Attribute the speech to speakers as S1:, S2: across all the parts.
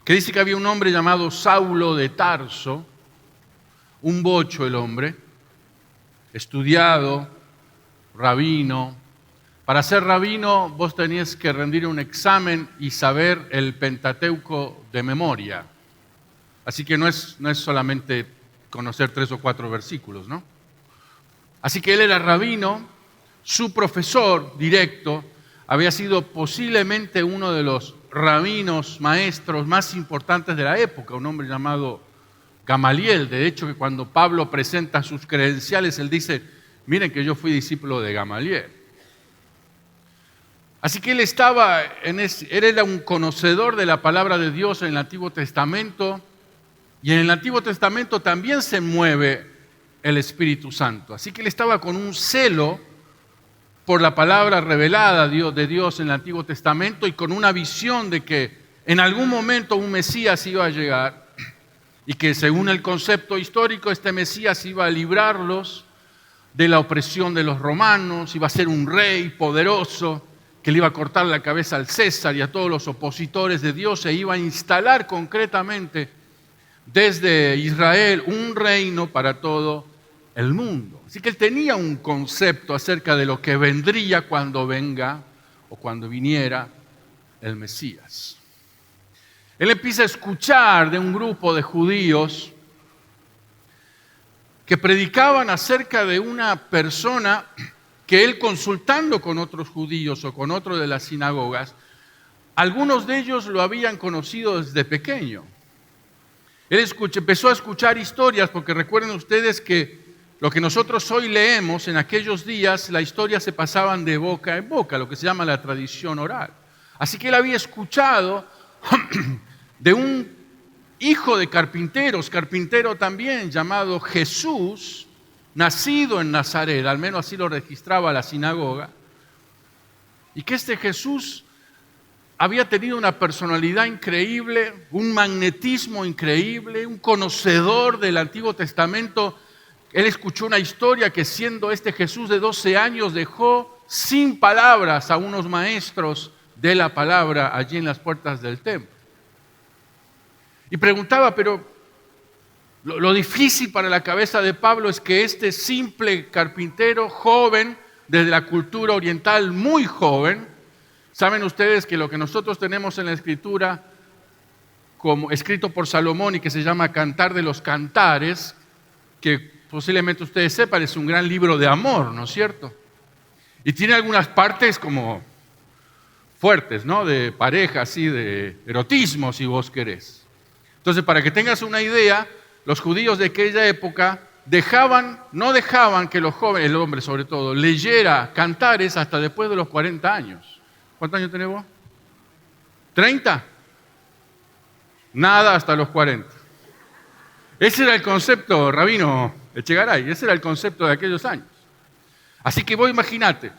S1: que dice que había un hombre llamado Saulo de Tarso, un bocho el hombre, estudiado, rabino. Para ser rabino vos tenías que rendir un examen y saber el Pentateuco de memoria. Así que no es solamente conocer 3 o 4 versículos, ¿no? Así que él era rabino, su profesor directo había sido posiblemente uno de los rabinos, maestros más importantes de la época, un hombre llamado Gamaliel. De hecho, que cuando Pablo presenta sus credenciales, él dice, miren que yo fui discípulo de Gamaliel. Así que él era un conocedor de la palabra de Dios en el Antiguo Testamento, y en el Antiguo Testamento también se mueve el Espíritu Santo. Así que él estaba con un celo por la palabra revelada de Dios en el Antiguo Testamento y con una visión de que en algún momento un Mesías iba a llegar y que según el concepto histórico este Mesías iba a librarlos de la opresión de los romanos, iba a ser un rey poderoso que le iba a cortar la cabeza al César y a todos los opositores de Dios e iba a instalar concretamente desde Israel un reino para todo el mundo. Así que él tenía un concepto acerca de lo que vendría cuando venga o cuando viniera el Mesías. Él empieza a escuchar de un grupo de judíos que predicaban acerca de una persona que él, consultando con otros judíos o con otros de las sinagogas, algunos de ellos lo habían conocido desde pequeño. Él empezó a escuchar historias, porque recuerden ustedes que lo que nosotros hoy leemos, en aquellos días la historia se pasaban de boca en boca, lo que se llama la tradición oral. Así que él había escuchado de un hijo de carpinteros, carpintero también, llamado Jesús, nacido en Nazaret, al menos así lo registraba la sinagoga, y que este Jesús había tenido una personalidad increíble, un magnetismo increíble, un conocedor del Antiguo Testamento. Él escuchó una historia que siendo este Jesús de 12 años dejó sin palabras a unos maestros de la palabra allí en las puertas del templo. Y preguntaba, pero lo difícil para la cabeza de Pablo es que este simple carpintero joven, desde la cultura oriental muy joven, saben ustedes que lo que nosotros tenemos en la Escritura, como escrito por Salomón y que se llama Cantar de los Cantares, que posiblemente ustedes sepan, es un gran libro de amor, ¿no es cierto? Y tiene algunas partes como fuertes, ¿no? De pareja, así, de erotismo, si vos querés. Entonces, para que tengas una idea, los judíos de aquella época no dejaban que los jóvenes, el hombre sobre todo, leyera cantares hasta después de los 40 años. ¿Cuántos años tenés vos? ¿30? Nada hasta los 40. Ese era el concepto, Rabino Echegaray, ese era el concepto de aquellos años. Así que vos imaginate,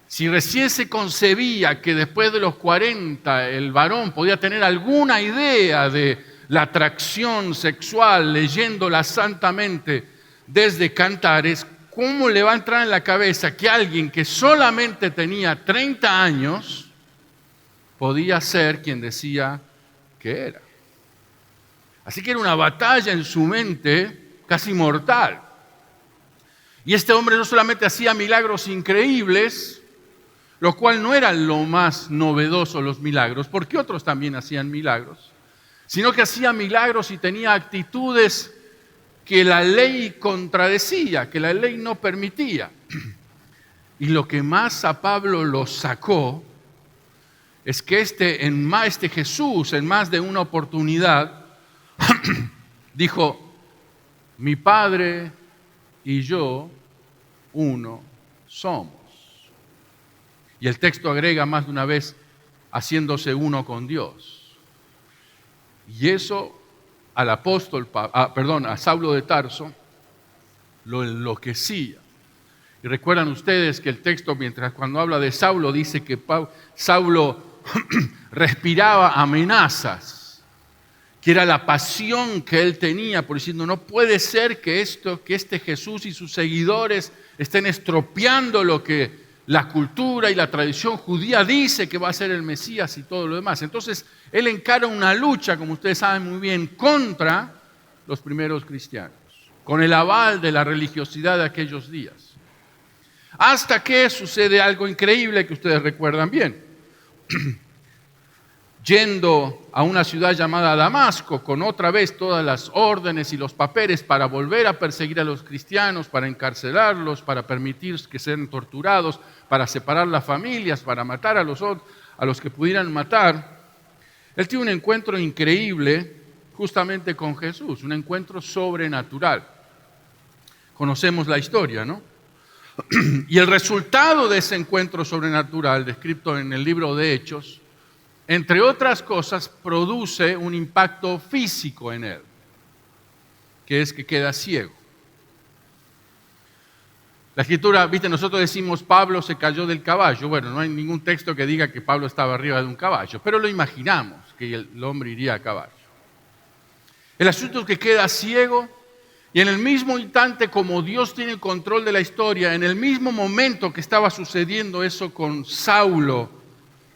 S1: si recién se concebía que después de los 40 el varón podía tener alguna idea de la atracción sexual leyéndola santamente desde Cantares, ¿cómo le va a entrar en la cabeza que alguien que solamente tenía 30 años podía ser quien decía que era? Así que era una batalla en su mente casi mortal. Y este hombre no solamente hacía milagros increíbles, lo cual no era lo más novedoso los milagros, porque otros también hacían milagros, sino que hacía milagros y tenía actitudes que la ley contradecía, que la ley no permitía. Y lo que más a Pablo lo sacó es que este Jesús, en más de una oportunidad, dijo, mi Padre y yo, uno somos. Y el texto agrega más de una vez, haciéndose uno con Dios. Y eso a Saulo de Tarso lo enloquecía. Y recuerdan ustedes que el texto, cuando habla de Saulo, dice que Saulo respiraba amenazas, que era la pasión que él tenía, por diciendo, no puede ser que este Jesús y sus seguidores estén estropeando lo que la cultura y la tradición judía dice que va a ser el Mesías y todo lo demás. Entonces, él encara una lucha, como ustedes saben muy bien, contra los primeros cristianos, con el aval de la religiosidad de aquellos días. Hasta que sucede algo increíble que ustedes recuerdan bien. Yendo a una ciudad llamada Damasco, con otra vez todas las órdenes y los papeles para volver a perseguir a los cristianos, para encarcelarlos, para permitir que sean torturados, para separar las familias, para matar a los que pudieran matar, él tiene un encuentro increíble justamente con Jesús, un encuentro sobrenatural. Conocemos la historia, ¿no? Y el resultado de ese encuentro sobrenatural, descrito en el libro de Hechos, entre otras cosas, produce un impacto físico en él, que es que queda ciego. La escritura, viste, nosotros decimos Pablo se cayó del caballo. Bueno, no hay ningún texto que diga que Pablo estaba arriba de un caballo, pero lo imaginamos, que el hombre iría a caballo. El asunto es que queda ciego y en el mismo instante, como Dios tiene control de la historia, en el mismo momento que estaba sucediendo eso con Saulo,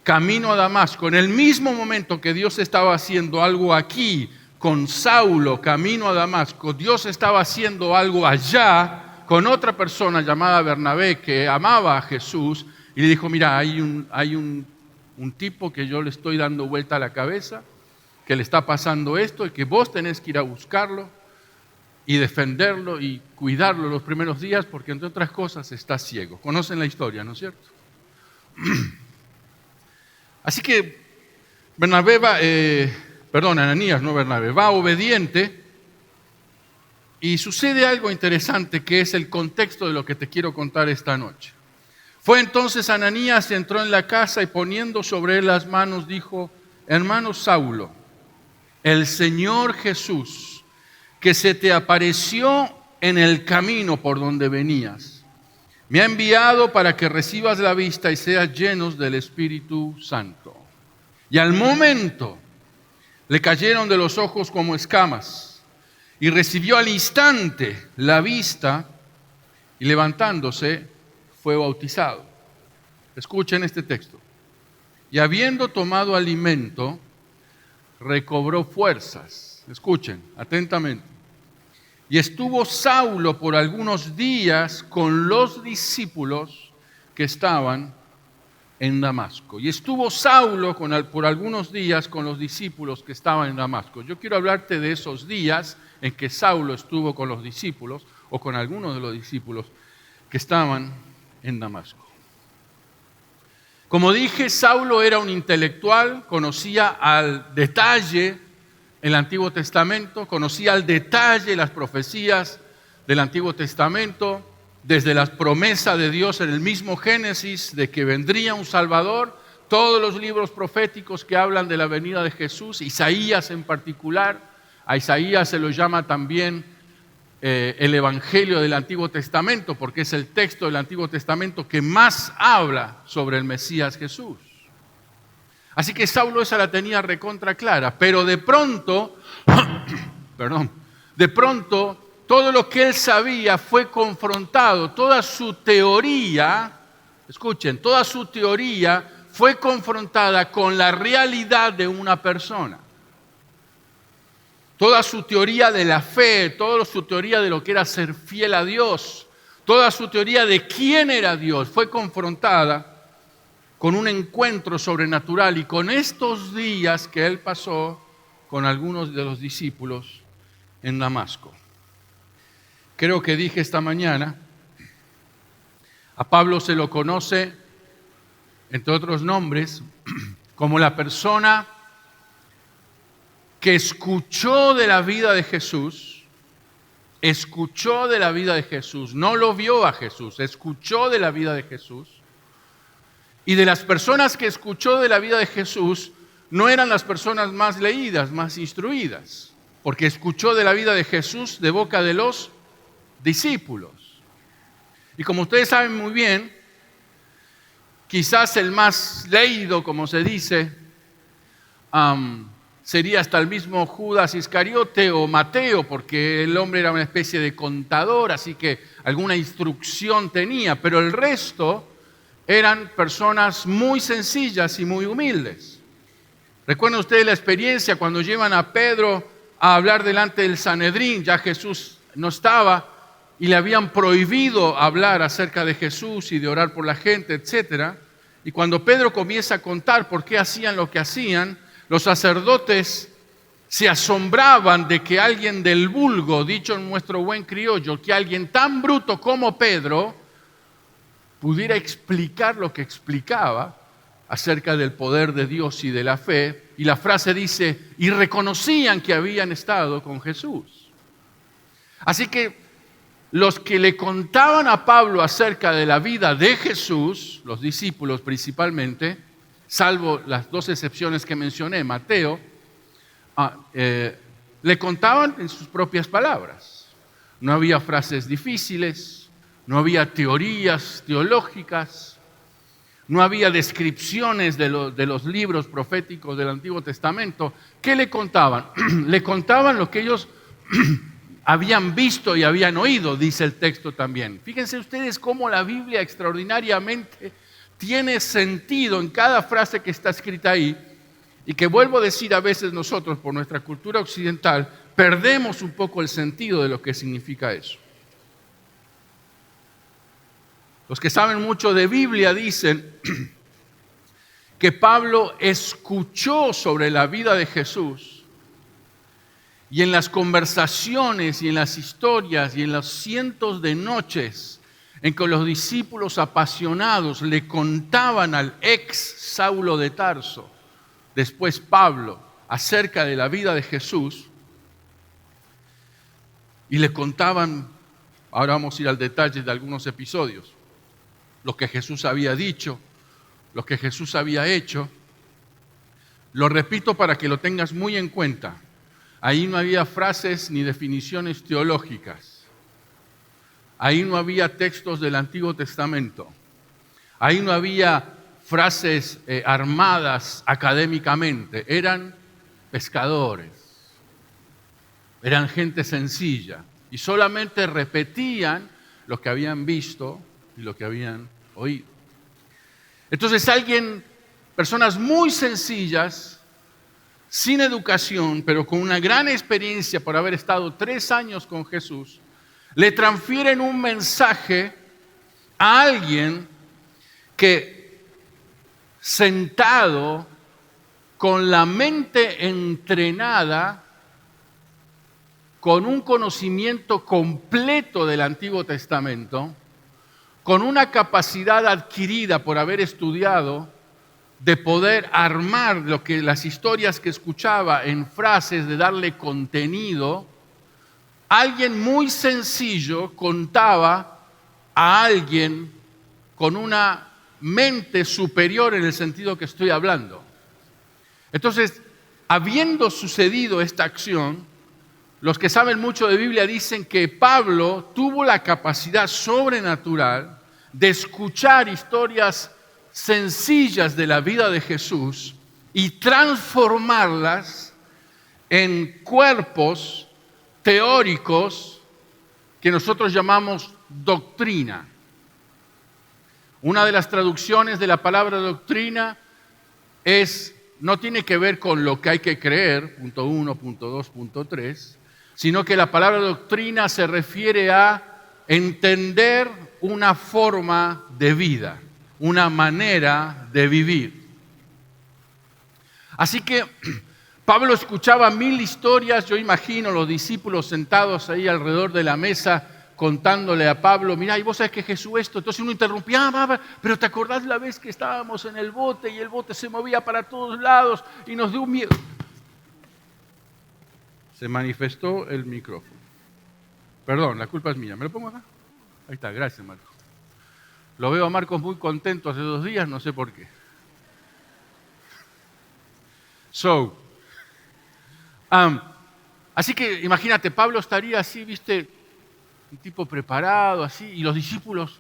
S1: camino a Damasco, en el mismo momento que Dios estaba haciendo algo aquí con Saulo, camino a Damasco, Dios estaba haciendo algo allá con otra persona llamada Bernabé que amaba a Jesús y le dijo, mira, hay un tipo que yo le estoy dando vuelta a la cabeza, que le está pasando esto y que vos tenés que ir a buscarlo y defenderlo y cuidarlo los primeros días porque entre otras cosas está ciego. Conocen la historia, ¿no es cierto? Así que Ananías, no Bernabé, va obediente y sucede algo interesante que es el contexto de lo que te quiero contar esta noche. Fue entonces Ananías, entró en la casa y poniendo sobre él las manos dijo, hermano Saulo, el Señor Jesús, que se te apareció en el camino por donde venías, me ha enviado para que recibas la vista y seas llenos del Espíritu Santo. Y al momento le cayeron de los ojos como escamas y recibió al instante la vista y levantándose fue bautizado. Escuchen este texto. Y habiendo tomado alimento, recobró fuerzas. Escuchen atentamente. Y estuvo Saulo por algunos días con los discípulos que estaban en Damasco. Y estuvo Saulo por algunos días con los discípulos que estaban en Damasco. Yo quiero hablarte de esos días en que Saulo estuvo con los discípulos o con algunos de los discípulos que estaban en Damasco. Como dije, Saulo era un intelectual, conocía al detalle el Antiguo Testamento, conocía al detalle las profecías del Antiguo Testamento, desde las promesas de Dios en el mismo Génesis de que vendría un Salvador, todos los libros proféticos que hablan de la venida de Jesús, Isaías en particular, a Isaías se lo llama también el Evangelio del Antiguo Testamento, porque es el texto del Antiguo Testamento que más habla sobre el Mesías Jesús. Así que Saulo esa la tenía recontra clara, pero de pronto, todo lo que él sabía fue confrontado, toda su teoría, escuchen, toda su teoría fue confrontada con la realidad de una persona. Toda su teoría de la fe, toda su teoría de lo que era ser fiel a Dios, toda su teoría de quién era Dios fue confrontada con un encuentro sobrenatural y con estos días que él pasó con algunos de los discípulos en Damasco. Creo que dije esta mañana, a Pablo se lo conoce, entre otros nombres, como la persona que escuchó de la vida de Jesús, no lo vio a Jesús, escuchó de la vida de Jesús. Y de las personas que escuchó de la vida de Jesús, no eran las personas más leídas, más instruidas, porque escuchó de la vida de Jesús de boca de los discípulos. Y como ustedes saben muy bien, quizás el más leído, como se dice, sería hasta el mismo Judas Iscariote o Mateo, porque el hombre era una especie de contador, así que alguna instrucción tenía, pero el resto eran personas muy sencillas y muy humildes. ¿Recuerdan ustedes la experiencia cuando llevan a Pedro a hablar delante del Sanedrín? Ya Jesús no estaba y le habían prohibido hablar acerca de Jesús y de orar por la gente, etc. Y cuando Pedro comienza a contar por qué hacían lo que hacían, los sacerdotes se asombraban de que alguien del vulgo, dicho en nuestro buen criollo, que alguien tan bruto como Pedro pudiera explicar lo que explicaba acerca del poder de Dios y de la fe. Y la frase dice, y reconocían que habían estado con Jesús. Así que los que le contaban a Pablo acerca de la vida de Jesús, los discípulos principalmente, salvo las dos excepciones que mencioné, Mateo, le contaban en sus propias palabras. No había frases difíciles, no había teorías teológicas, no había descripciones de los libros proféticos del Antiguo Testamento. ¿Qué le contaban? Le contaban lo que ellos habían visto y habían oído, dice el texto también. Fíjense ustedes cómo la Biblia extraordinariamente tiene sentido en cada frase que está escrita ahí, y que vuelvo a decir, a veces nosotros por nuestra cultura occidental perdemos un poco el sentido de lo que significa eso. Los que saben mucho de Biblia dicen que Pablo escuchó sobre la vida de Jesús, y en las conversaciones y en las historias y en los cientos de noches en que los discípulos apasionados le contaban al ex Saulo de Tarso, después Pablo, acerca de la vida de Jesús, y le contaban, ahora vamos a ir al detalle de algunos episodios, lo que Jesús había dicho, lo que Jesús había hecho. Lo repito para que lo tengas muy en cuenta. Ahí no había frases ni definiciones teológicas. Ahí no había textos del Antiguo Testamento. Ahí no había frases armadas académicamente. Eran pescadores. Eran gente sencilla. Y solamente repetían lo que habían visto y lo que habían oído. Entonces personas muy sencillas, sin educación, pero con una gran experiencia por haber estado 3 años con Jesús, le transfieren un mensaje a alguien que, sentado, con la mente entrenada, con un conocimiento completo del Antiguo Testamento, con una capacidad adquirida por haber estudiado, de poder armar las historias que escuchaba en frases, de darle contenido, alguien muy sencillo contaba a alguien con una mente superior en el sentido que estoy hablando. Entonces, habiendo sucedido esta acción, los que saben mucho de Biblia dicen que Pablo tuvo la capacidad sobrenatural de escuchar historias sencillas de la vida de Jesús y transformarlas en cuerpos teóricos que nosotros llamamos doctrina. Una de las traducciones de la palabra doctrina no tiene que ver con lo que hay que creer, punto 1, punto 2, punto 3, sino que la palabra doctrina se refiere a entender una forma de vida, una manera de vivir. Así que Pablo escuchaba 1000 historias. Yo imagino los discípulos sentados ahí alrededor de la mesa contándole a Pablo, mirá, y vos sabés que Jesús esto. Entonces uno interrumpía, pero ¿te acordás la vez que estábamos en el bote y el bote se movía para todos lados y nos dio un miedo? Se manifestó el micrófono. Perdón, la culpa es mía. ¿Me lo pongo acá? Ahí está, gracias, Marcos. Lo veo a Marcos muy contento hace 2 días, no sé por qué. Así que imagínate, Pablo estaría así, viste, un tipo preparado, así, y los discípulos,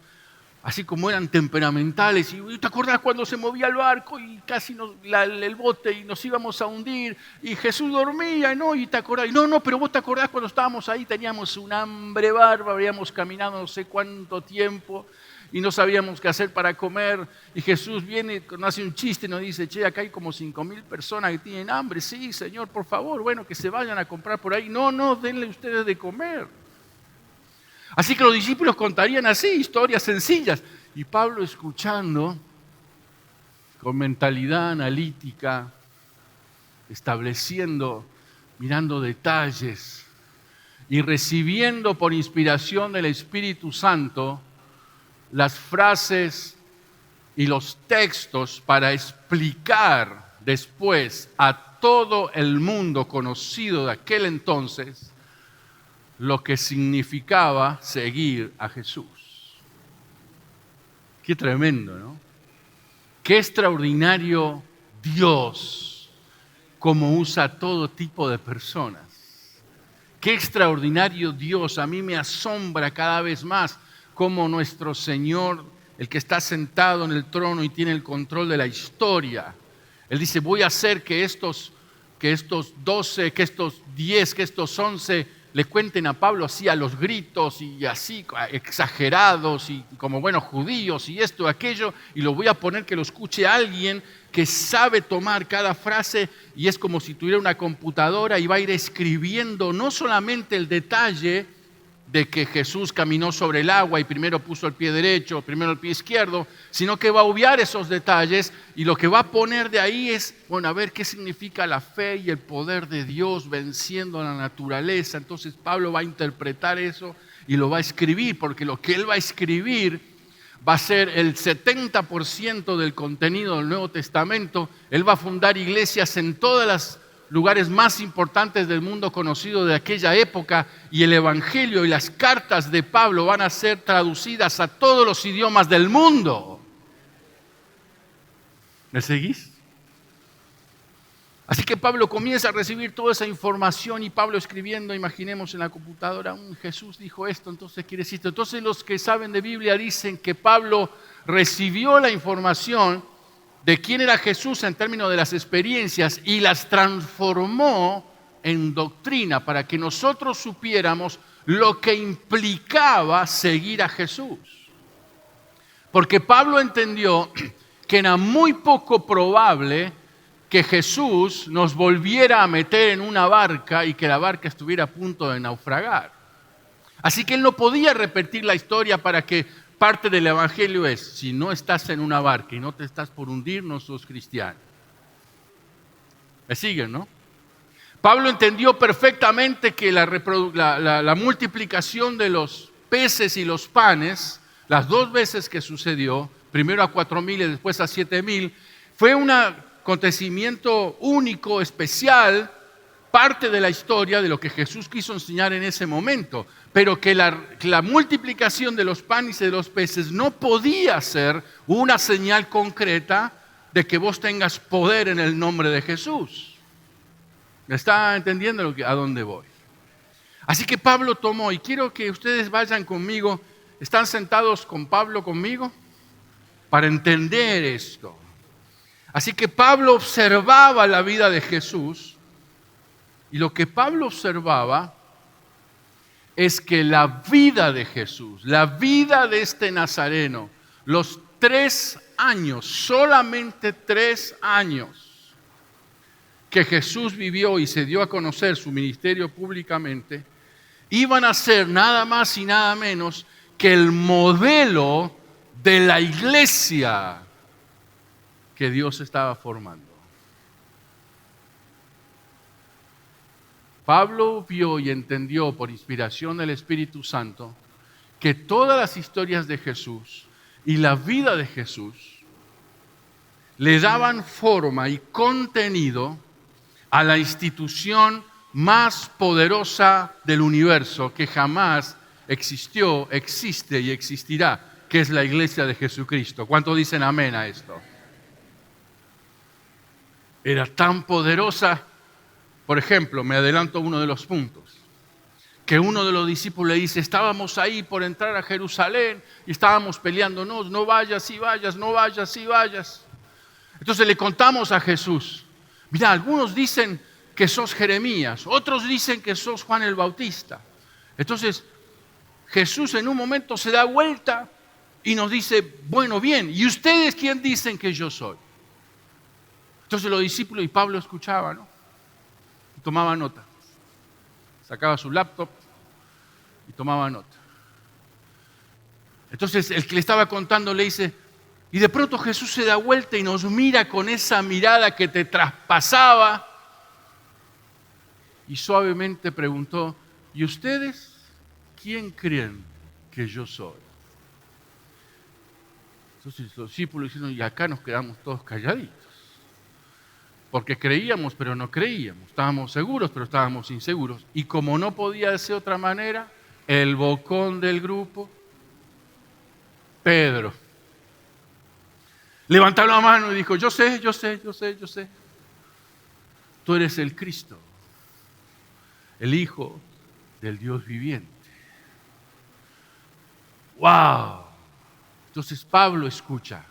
S1: así como eran temperamentales, y ¿te acordás cuando se movía el barco y casi el bote y nos íbamos a hundir? Y Jesús dormía, y te acordás, no, pero vos te acordás cuando estábamos ahí, teníamos un hambre bárbaro, habíamos caminado no sé cuánto tiempo, y no sabíamos qué hacer para comer. Y Jesús viene, nos hace un chiste y nos dice, che, acá hay como 5.000 personas que tienen hambre. Sí, Señor, por favor, bueno, que se vayan a comprar por ahí. No, denle ustedes de comer. Así que los discípulos contarían así, historias sencillas. Y Pablo escuchando, con mentalidad analítica, estableciendo, mirando detalles y recibiendo por inspiración del Espíritu Santo las frases y los textos para explicar después a todo el mundo conocido de aquel entonces lo que significaba seguir a Jesús. Qué tremendo, ¿no? Qué extraordinario Dios, cómo usa todo tipo de personas. Qué extraordinario Dios, a mí me asombra cada vez más cómo nuestro Señor, el que está sentado en el trono y tiene el control de la historia, Él dice, voy a hacer que estos 12, que estos 10, que estos 11 le cuenten a Pablo así a los gritos y así exagerados y como buenos judíos y esto, aquello, y lo voy a poner que lo escuche alguien que sabe tomar cada frase y es como si tuviera una computadora y va a ir escribiendo no solamente el detalle de que Jesús caminó sobre el agua y primero puso el pie derecho, primero el pie izquierdo, sino que va a obviar esos detalles y lo que va a poner de ahí es, bueno, a ver qué significa la fe y el poder de Dios venciendo a la naturaleza. Entonces Pablo va a interpretar eso y lo va a escribir, porque lo que él va a escribir va a ser el 70% del contenido del Nuevo Testamento. Él va a fundar iglesias en todas las lugares más importantes del mundo conocido de aquella época y el Evangelio y las cartas de Pablo van a ser traducidas a todos los idiomas del mundo. ¿Me seguís? Así que Pablo comienza a recibir toda esa información y Pablo escribiendo, imaginemos en la computadora, Jesús dijo esto, entonces quiere decir esto. Entonces los que saben de Biblia dicen que Pablo recibió la información de quién era Jesús en términos de las experiencias y las transformó en doctrina para que nosotros supiéramos lo que implicaba seguir a Jesús. Porque Pablo entendió que era muy poco probable que Jesús nos volviera a meter en una barca y que la barca estuviera a punto de naufragar. Así que él no podía repetir la historia para que parte del Evangelio es, si no estás en una barca y no te estás por hundir, no sos cristiano. ¿Me siguen, no? Pablo entendió perfectamente que la multiplicación de los peces y los panes, las 2 veces que sucedió, primero a 4.000 y después a 7.000, fue un acontecimiento único, especial, parte de la historia de lo que Jesús quiso enseñar en ese momento, pero que la multiplicación de los panes y de los peces no podía ser una señal concreta de que vos tengas poder en el nombre de Jesús. ¿Me está entendiendo a dónde voy? Así que Pablo tomó, y quiero que ustedes vayan conmigo, ¿están sentados con Pablo conmigo? Para entender esto. Así que Pablo observaba la vida de Jesús, y lo que Pablo observaba es que la vida de Jesús, la vida de este nazareno, los 3 años, solamente 3 años que Jesús vivió y se dio a conocer su ministerio públicamente, iban a ser nada más y nada menos que el modelo de la iglesia que Dios estaba formando. Pablo vio y entendió por inspiración del Espíritu Santo que todas las historias de Jesús y la vida de Jesús le daban forma y contenido a la institución más poderosa del universo que jamás existió, existe y existirá, que es la iglesia de Jesucristo. ¿Cuántos dicen amén a esto? Era tan poderosa. Por ejemplo, me adelanto a uno de los puntos, que uno de los discípulos le dice, estábamos ahí por entrar a Jerusalén y estábamos peleándonos, no vayas, sí vayas, no vayas, sí vayas. Entonces le contamos a Jesús, mira, algunos dicen que sos Jeremías, otros dicen que sos Juan el Bautista. Entonces Jesús en un momento se da vuelta y nos dice, bueno, bien, ¿y ustedes quién dicen que yo soy? Entonces los discípulos y Pablo escuchaban, ¿no? Y tomaba nota. Sacaba su laptop y tomaba nota. Entonces el que le estaba contando le dice, y de pronto Jesús se da vuelta y nos mira con esa mirada que te traspasaba y suavemente preguntó, ¿y ustedes quién creen que yo soy? Entonces los discípulos dijeron, y acá nos quedamos todos calladitos. Porque creíamos, pero no creíamos. Estábamos seguros, pero estábamos inseguros. Y como no podía ser de otra manera, el bocón del grupo, Pedro, levantó la mano y dijo, yo sé. Tú eres el Cristo, el Hijo del Dios viviente. ¡Wow! Entonces Pablo escucha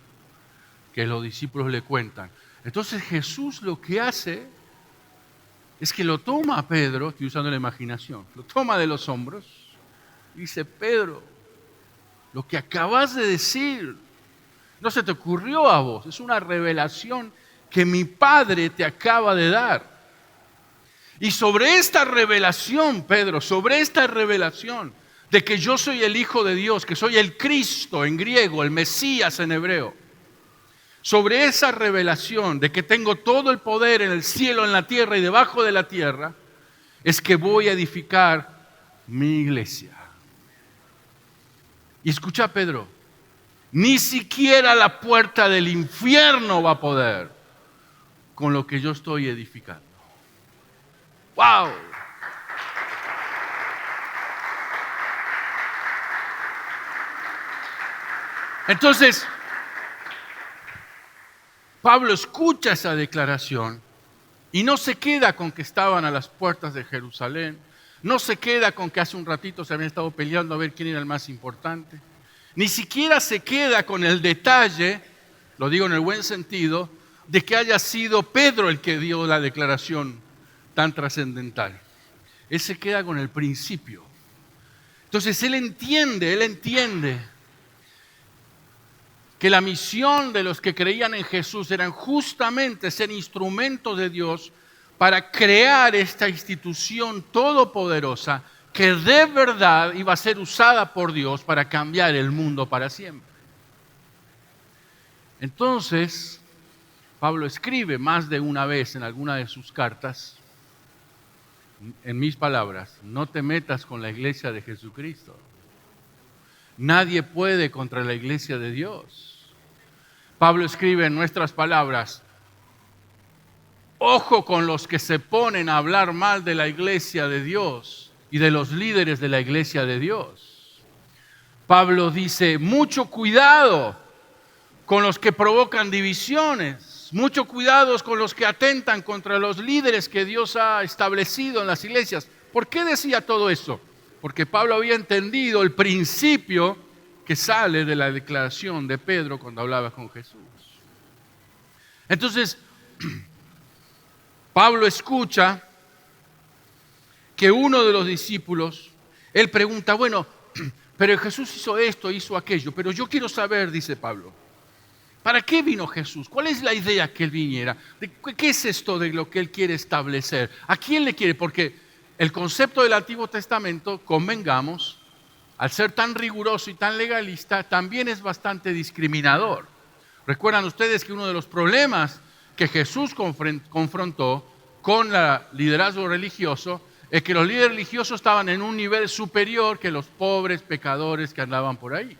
S1: que los discípulos le cuentan. Entonces Jesús lo que hace es que lo toma a Pedro, estoy usando la imaginación, lo toma de los hombros y dice, Pedro, lo que acabas de decir no se te ocurrió a vos, es una revelación que mi Padre te acaba de dar. Y sobre esta revelación, Pedro, sobre esta revelación de que yo soy el Hijo de Dios, que soy el Cristo en griego, el Mesías en hebreo, sobre esa revelación de que tengo todo el poder en el cielo, en la tierra y debajo de la tierra, es que voy a edificar mi iglesia. Y escucha, Pedro, ni siquiera la puerta del infierno va a poder con lo que yo estoy edificando. ¡Wow! Entonces, Pablo escucha esa declaración y no se queda con que estaban a las puertas de Jerusalén, no se queda con que hace un ratito se habían estado peleando a ver quién era el más importante, ni siquiera se queda con el detalle, lo digo en el buen sentido, de que haya sido Pedro el que dio la declaración tan trascendental. Él se queda con el principio. Entonces él entiende que la misión de los que creían en Jesús eran justamente ser instrumentos de Dios para crear esta institución todopoderosa que de verdad iba a ser usada por Dios para cambiar el mundo para siempre. Entonces, Pablo escribe más de una vez en alguna de sus cartas, en mis palabras, no te metas con la iglesia de Jesucristo. Nadie puede contra la iglesia de Dios. Pablo escribe en nuestras palabras, ojo con los que se ponen a hablar mal de la iglesia de Dios y de los líderes de la iglesia de Dios. Pablo dice, mucho cuidado con los que provocan divisiones, mucho cuidado con los que atentan contra los líderes que Dios ha establecido en las iglesias. ¿Por qué decía todo eso? Porque Pablo había entendido el principio que sale de la declaración de Pedro cuando hablaba con Jesús. Entonces, Pablo escucha que uno de los discípulos, él pregunta, bueno, pero Jesús hizo esto, hizo aquello, pero yo quiero saber, dice Pablo, ¿para qué vino Jesús? ¿Cuál es la idea que él viniera? ¿Qué es esto de lo que él quiere establecer? ¿A quién le quiere? Porque el concepto del Antiguo Testamento, convengamos, al ser tan riguroso y tan legalista, también es bastante discriminador. Recuerdan ustedes que uno de los problemas que Jesús confrontó con el liderazgo religioso es que los líderes religiosos estaban en un nivel superior que los pobres pecadores que andaban por ahí.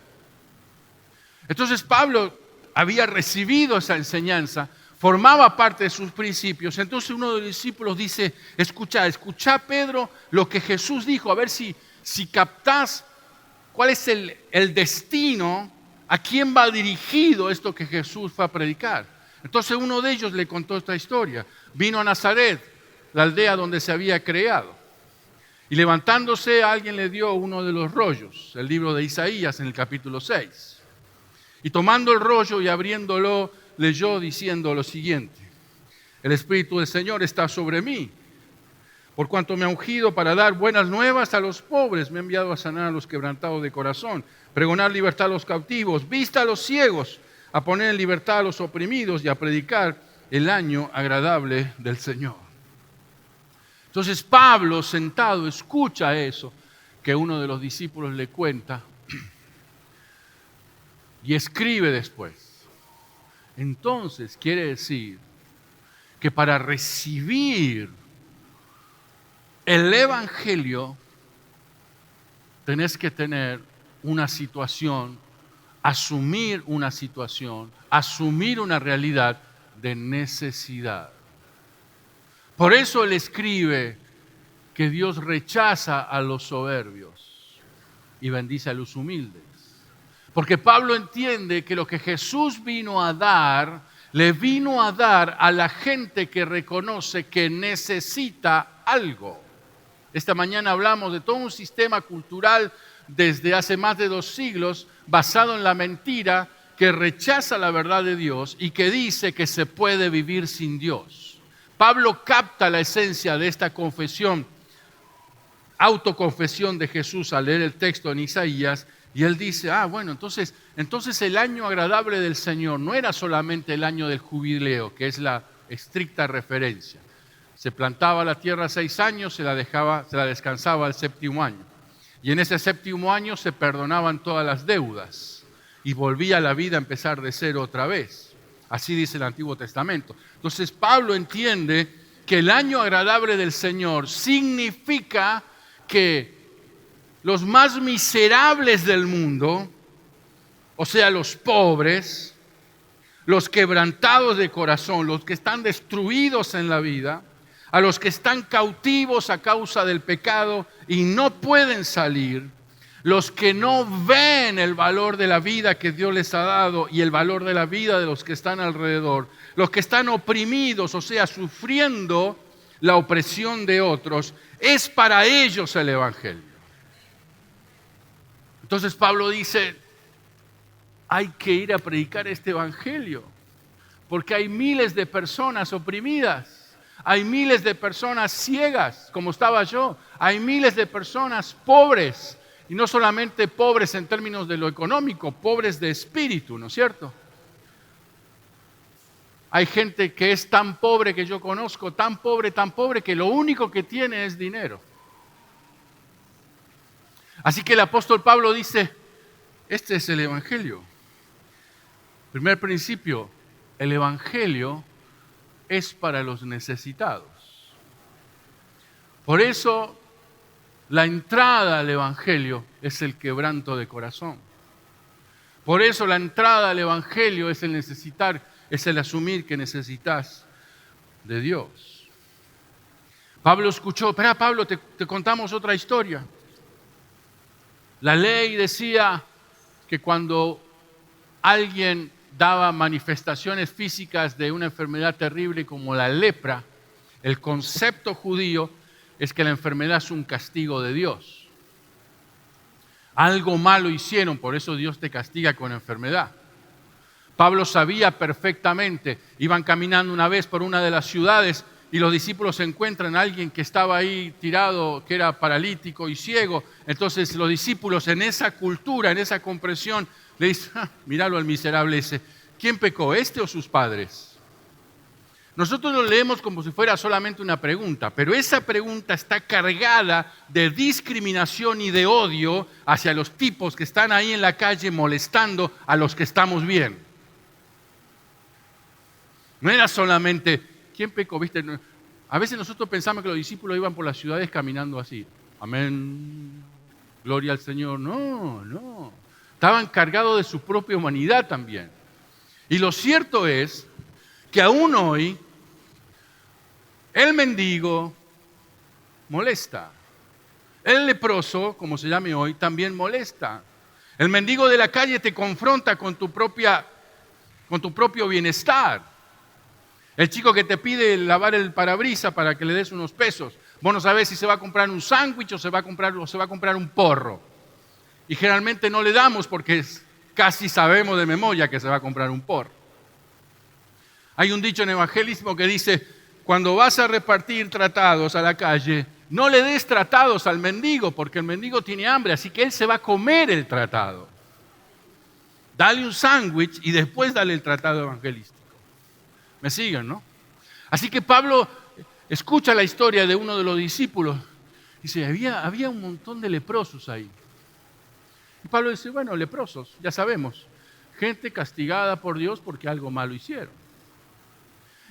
S1: Entonces Pablo había recibido esa enseñanza, formaba parte de sus principios. Entonces uno de los discípulos dice, escucha Pedro lo que Jesús dijo, a ver si captás cuál es el destino, a quién va dirigido esto que Jesús fue a predicar. Entonces uno de ellos le contó esta historia. Vino a Nazaret, la aldea donde se había creado. Y levantándose, alguien le dio uno de los rollos, el libro de Isaías en el capítulo 6. Y tomando el rollo y abriéndolo, leyó diciendo lo siguiente: el Espíritu del Señor está sobre mí, Por cuanto me ha ungido para dar buenas nuevas a los pobres, me ha enviado a sanar a los quebrantados de corazón, pregonar libertad a los cautivos, vista a los ciegos, a poner en libertad a los oprimidos y a predicar el año agradable del Señor. Entonces Pablo, sentado, escucha eso que uno de los discípulos le cuenta y escribe después. Entonces quiere decir que para recibir el Evangelio tenés que tener una situación, asumir una situación, asumir una realidad de necesidad. Por eso él escribe que Dios rechaza a los soberbios y bendice a los humildes. Porque Pablo entiende que lo que Jesús vino a dar, le vino a dar a la gente que reconoce que necesita algo. Esta mañana hablamos de todo un sistema cultural desde hace más de 2 siglos basado en la mentira que rechaza la verdad de Dios y que dice que se puede vivir sin Dios. Pablo capta la esencia de esta confesión, autoconfesión de Jesús al leer el texto en Isaías y él dice, bueno, entonces el año agradable del Señor no era solamente el año del jubileo, que es la estricta referencia. Se plantaba la tierra 6 años, se la descansaba al 7º año. Y en ese 7º año se perdonaban todas las deudas y volvía la vida a empezar de cero otra vez. Así dice el Antiguo Testamento. Entonces Pablo entiende que el año agradable del Señor significa que los más miserables del mundo, o sea, los pobres, los quebrantados de corazón, los que están destruidos en la vida, a los que están cautivos a causa del pecado y no pueden salir, los que no ven el valor de la vida que Dios les ha dado y el valor de la vida de los que están alrededor, los que están oprimidos, o sea, sufriendo la opresión de otros, es para ellos el Evangelio. Entonces Pablo dice, hay que ir a predicar este Evangelio, porque hay miles de personas oprimidas. Hay miles de personas ciegas, como estaba yo. Hay miles de personas pobres. Y no solamente pobres en términos de lo económico, pobres de espíritu, ¿no es cierto? Hay gente que es tan pobre que yo conozco, tan pobre, que lo único que tiene es dinero. Así que el apóstol Pablo dice, este es el Evangelio. Primer principio, el Evangelio es para los necesitados. Por eso la entrada al Evangelio es el quebranto de corazón. Por eso la entrada al Evangelio es el necesitar, es el asumir que necesitas de Dios. Pablo escuchó, espera Pablo, te contamos otra historia. La ley decía que cuando alguien daba manifestaciones físicas de una enfermedad terrible como la lepra, el concepto judío es que la enfermedad es un castigo de Dios. Algo malo hicieron, por eso Dios te castiga con enfermedad. Pablo sabía perfectamente, iban caminando una vez por una de las ciudades y los discípulos encuentran a alguien que estaba ahí tirado, que era paralítico y ciego. Entonces los discípulos en esa cultura, en esa comprensión, le dicen, míralo al miserable ese, ¿quién pecó, este o sus padres? Nosotros lo leemos como si fuera solamente una pregunta, pero esa pregunta está cargada de discriminación y de odio hacia los tipos que están ahí en la calle molestando a los que estamos bien. No era solamente, ¿quién pecó? ¿Viste? A veces nosotros pensamos que los discípulos iban por las ciudades caminando así. Amén, gloria al Señor. No. Estaban cargados de su propia humanidad también. Y lo cierto es que aún hoy el mendigo molesta. El leproso, como se llame hoy, también molesta. El mendigo de la calle te confronta con tu propio bienestar. El chico que te pide lavar el parabrisas para que le des unos pesos. Vos no sabés si se va a comprar un sándwich o se va a comprar un porro. Y generalmente no le damos porque casi sabemos de memoria que se va a comprar un porro. Hay un dicho en evangelismo que dice, cuando vas a repartir tratados a la calle, no le des tratados al mendigo, porque el mendigo tiene hambre, así que él se va a comer el tratado. Dale un sándwich y después dale el tratado evangelístico. ¿Me siguen, no? Así que Pablo escucha la historia de uno de los discípulos. Dice, había un montón de leprosos ahí. Y Pablo dice, bueno, leprosos, ya sabemos. Gente castigada por Dios porque algo malo hicieron.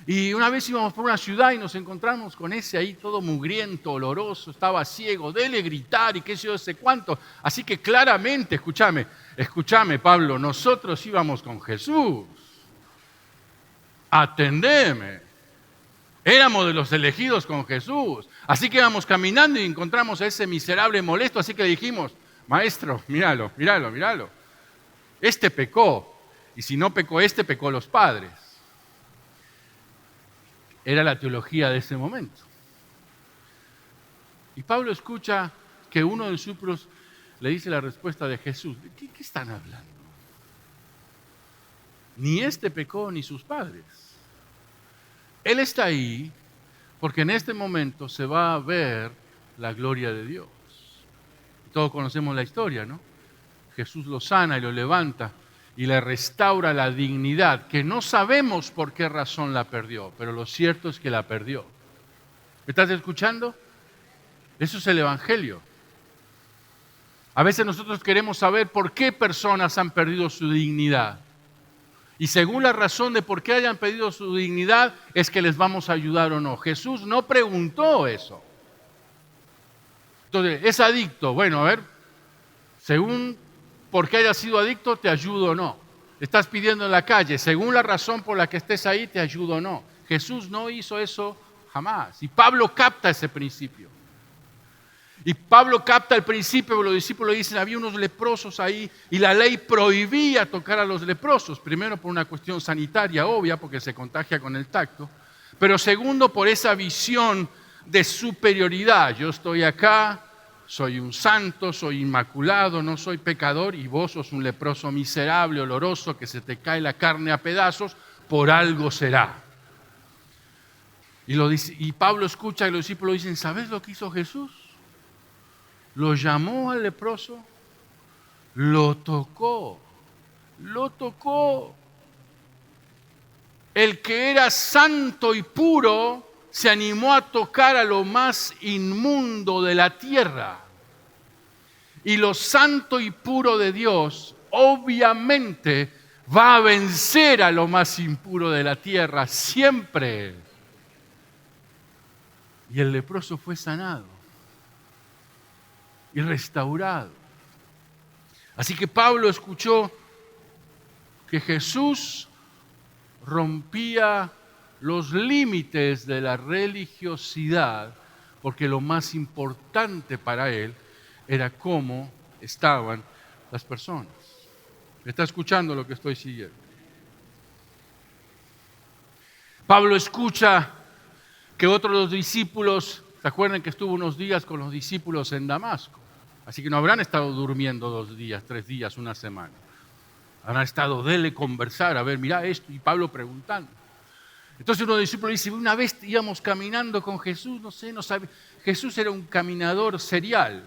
S1: Y una vez íbamos por una ciudad y nos encontramos con ese ahí todo mugriento, oloroso, estaba ciego, dele gritar y qué sé yo, sé cuánto. Así que claramente, escúchame Pablo, nosotros íbamos con Jesús. Atendeme. Éramos de los elegidos con Jesús. Así que íbamos caminando y encontramos a ese miserable molesto, así que dijimos, maestro, míralo. Este pecó, y si no pecó este, pecó los padres. Era la teología de ese momento. Y Pablo escucha que uno de los discípulos le dice la respuesta de Jesús. ¿Qué están hablando? Ni este pecó ni sus padres. Él está ahí porque en este momento se va a ver la gloria de Dios. Todos conocemos la historia, ¿no? Jesús lo sana y lo levanta y le restaura la dignidad, que no sabemos por qué razón la perdió, pero lo cierto es que la perdió. ¿Me estás escuchando? Eso es el Evangelio. A veces nosotros queremos saber por qué personas han perdido su dignidad. Y según la razón de por qué hayan perdido su dignidad, es que les vamos a ayudar o no. Jesús no preguntó eso. Entonces, ¿es adicto? Bueno, a ver, según por qué hayas sido adicto, te ayudo o no. Estás pidiendo en la calle, según la razón por la que estés ahí, te ayudo o no. Jesús no hizo eso jamás. Y Pablo capta ese principio. Y Pablo capta el principio, los discípulos le dicen, había unos leprosos ahí y la ley prohibía tocar a los leprosos. Primero por una cuestión sanitaria obvia, porque se contagia con el tacto. Pero segundo por esa visión de superioridad. Yo estoy acá, soy un santo, soy inmaculado, no soy pecador y vos sos un leproso miserable, oloroso, que se te cae la carne a pedazos, por algo será. Y Pablo escucha y los discípulos dicen, ¿sabes lo que hizo Jesús? Lo llamó al leproso, lo tocó. El que era santo y puro se animó a tocar a lo más inmundo de la tierra. Y lo santo y puro de Dios, obviamente, va a vencer a lo más impuro de la tierra, siempre. Y el leproso fue sanado y restaurado. Así que Pablo escuchó que Jesús rompía los límites de la religiosidad, porque lo más importante para él era cómo estaban las personas. ¿Me está escuchando lo que estoy siguiendo? Pablo escucha que otro de los discípulos, ¿se acuerdan que estuvo unos días con los discípulos en Damasco? Así que no habrán estado durmiendo 2 días, 3 días, una semana. Habrán estado de conversar, a ver, mirá esto, y Pablo preguntando. Entonces uno de los discípulos dice, una vez íbamos caminando con Jesús, no sabía. Jesús era un caminador serial,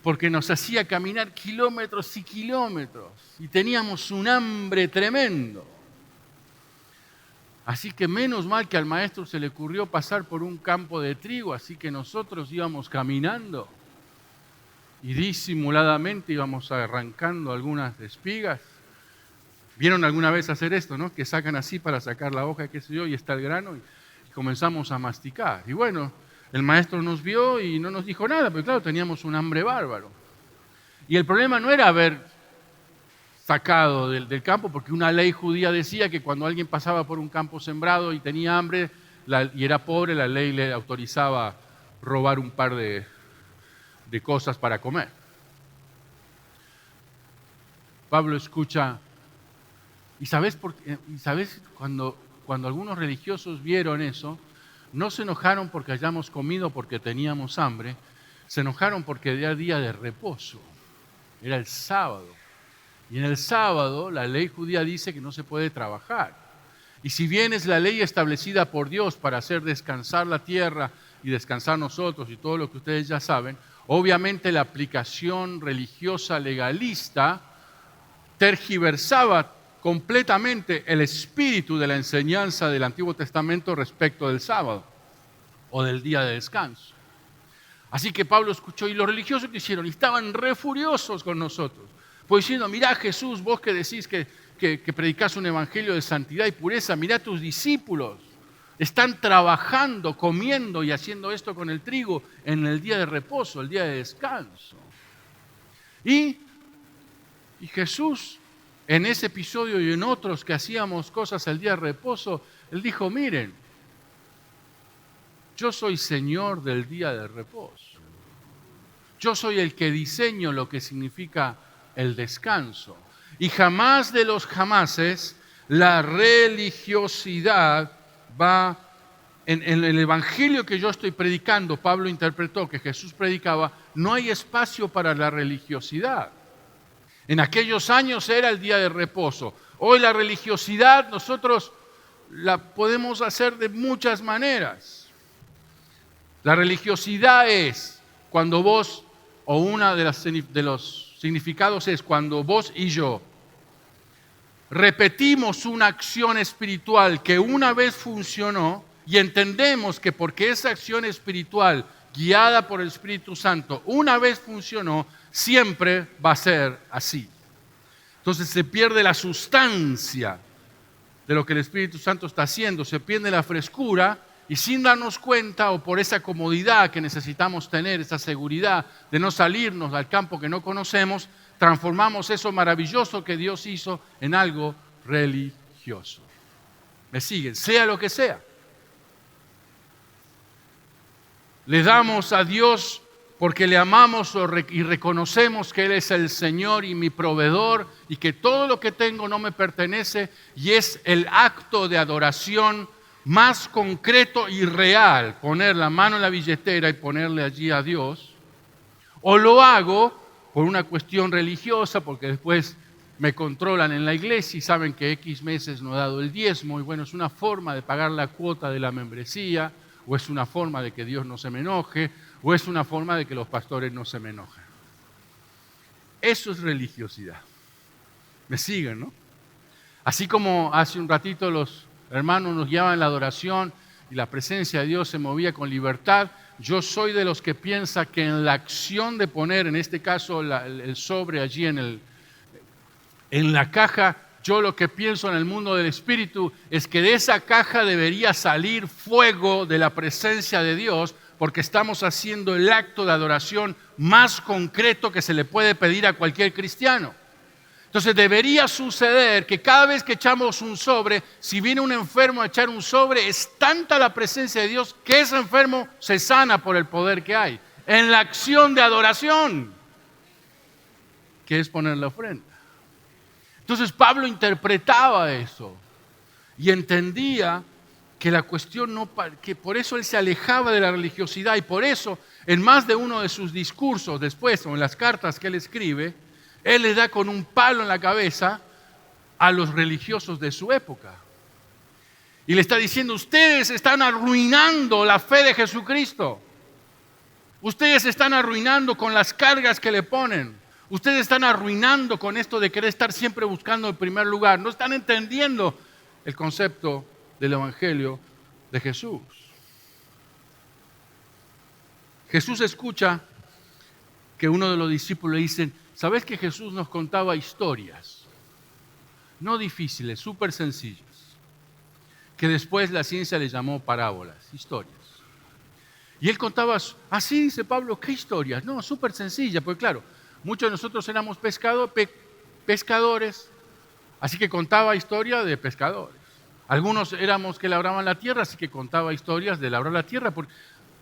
S1: porque nos hacía caminar kilómetros y kilómetros, y teníamos un hambre tremendo. Así que menos mal que al maestro se le ocurrió pasar por un campo de trigo, así que nosotros íbamos caminando y disimuladamente íbamos arrancando algunas espigas. ¿Vieron alguna vez hacer esto, no? Que sacan así para sacar la hoja, qué sé yo, y está el grano, y comenzamos a masticar. Y bueno, el maestro nos vio y no nos dijo nada, pero claro, teníamos un hambre bárbaro. Y el problema no era haber sacado del campo, porque una ley judía decía que cuando alguien pasaba por un campo sembrado y tenía hambre y era pobre, la ley le autorizaba robar un par de cosas para comer. Pablo escucha, y sabes cuando algunos religiosos vieron eso, no se enojaron porque hayamos comido porque teníamos hambre, se enojaron porque era día de reposo, era el sábado. Y en el sábado la ley judía dice que no se puede trabajar. Y si bien es la ley establecida por Dios para hacer descansar la tierra y descansar nosotros y todo lo que ustedes ya saben, obviamente la aplicación religiosa legalista tergiversaba completamente el espíritu de la enseñanza del Antiguo Testamento respecto del sábado o del día de descanso. Así que Pablo escuchó, y los religiosos que hicieron, y estaban re furiosos con nosotros, pues diciendo, mirá Jesús, vos que decís que predicás un evangelio de santidad y pureza, mirá tus discípulos, están trabajando, comiendo y haciendo esto con el trigo en el día de reposo, el día de descanso. Y Jesús, en ese episodio y en otros que hacíamos cosas el día de reposo, Él dijo, miren, yo soy Señor del día de reposo. Yo soy el que diseño lo que significa el descanso. Y jamás de los jamases la religiosidad va, en el evangelio que yo estoy predicando, Pablo interpretó que Jesús predicaba, no hay espacio para la religiosidad. En aquellos años era el día de reposo. Hoy la religiosidad nosotros la podemos hacer de muchas maneras. La religiosidad es cuando vos, o una de los significados es cuando vos y yo repetimos una acción espiritual que una vez funcionó y entendemos que porque esa acción espiritual guiada por el Espíritu Santo una vez funcionó, siempre va a ser así. Entonces se pierde la sustancia de lo que el Espíritu Santo está haciendo, se pierde la frescura y sin darnos cuenta o por esa comodidad que necesitamos tener, esa seguridad de no salirnos al campo que no conocemos, transformamos eso maravilloso que Dios hizo en algo religioso. ¿Me siguen? Sea lo que sea. Le damos a Dios porque le amamos y reconocemos que Él es el Señor y mi proveedor y que todo lo que tengo no me pertenece y es el acto de adoración más concreto y real, poner la mano en la billetera y ponerle allí a Dios, o lo hago por una cuestión religiosa, porque después me controlan en la iglesia y saben que X meses no he dado el diezmo, y bueno, es una forma de pagar la cuota de la membresía, o es una forma de que Dios no se me enoje, o es una forma de que los pastores no se me enojen. Eso es religiosidad. ¿Me siguen, no? Así como hace un ratito los hermanos nos guiaban en la adoración y la presencia de Dios se movía con libertad, yo soy de los que piensa que en la acción de poner, en este caso, el sobre allí en la caja, yo lo que pienso en el mundo del Espíritu es que de esa caja debería salir fuego de la presencia de Dios, porque estamos haciendo el acto de adoración más concreto que se le puede pedir a cualquier cristiano. Entonces debería suceder que cada vez que echamos un sobre, si viene un enfermo a echar un sobre, es tanta la presencia de Dios que ese enfermo se sana por el poder que hay. En la acción de adoración, que es poner la ofrenda. Entonces Pablo interpretaba eso y entendía que la cuestión no, que por eso él se alejaba de la religiosidad y por eso en más de uno de sus discursos después o en las cartas que él escribe, él le da con un palo en la cabeza a los religiosos de su época. Y le está diciendo, ustedes están arruinando la fe de Jesucristo. Ustedes están arruinando con las cargas que le ponen. Ustedes están arruinando con esto de querer estar siempre buscando el primer lugar. No están entendiendo el concepto del Evangelio de Jesús. Jesús escucha que uno de los discípulos le dice, ¿sabes que Jesús nos contaba historias? No difíciles, súper sencillas, que después la ciencia le llamó parábolas, historias. Y él contaba, así dice Pablo, ¿qué historias? No, súper sencillas, porque claro, muchos de nosotros éramos pescadores, así que contaba historias de pescadores. Algunos éramos que labraban la tierra, así que contaba historias de labrar la tierra,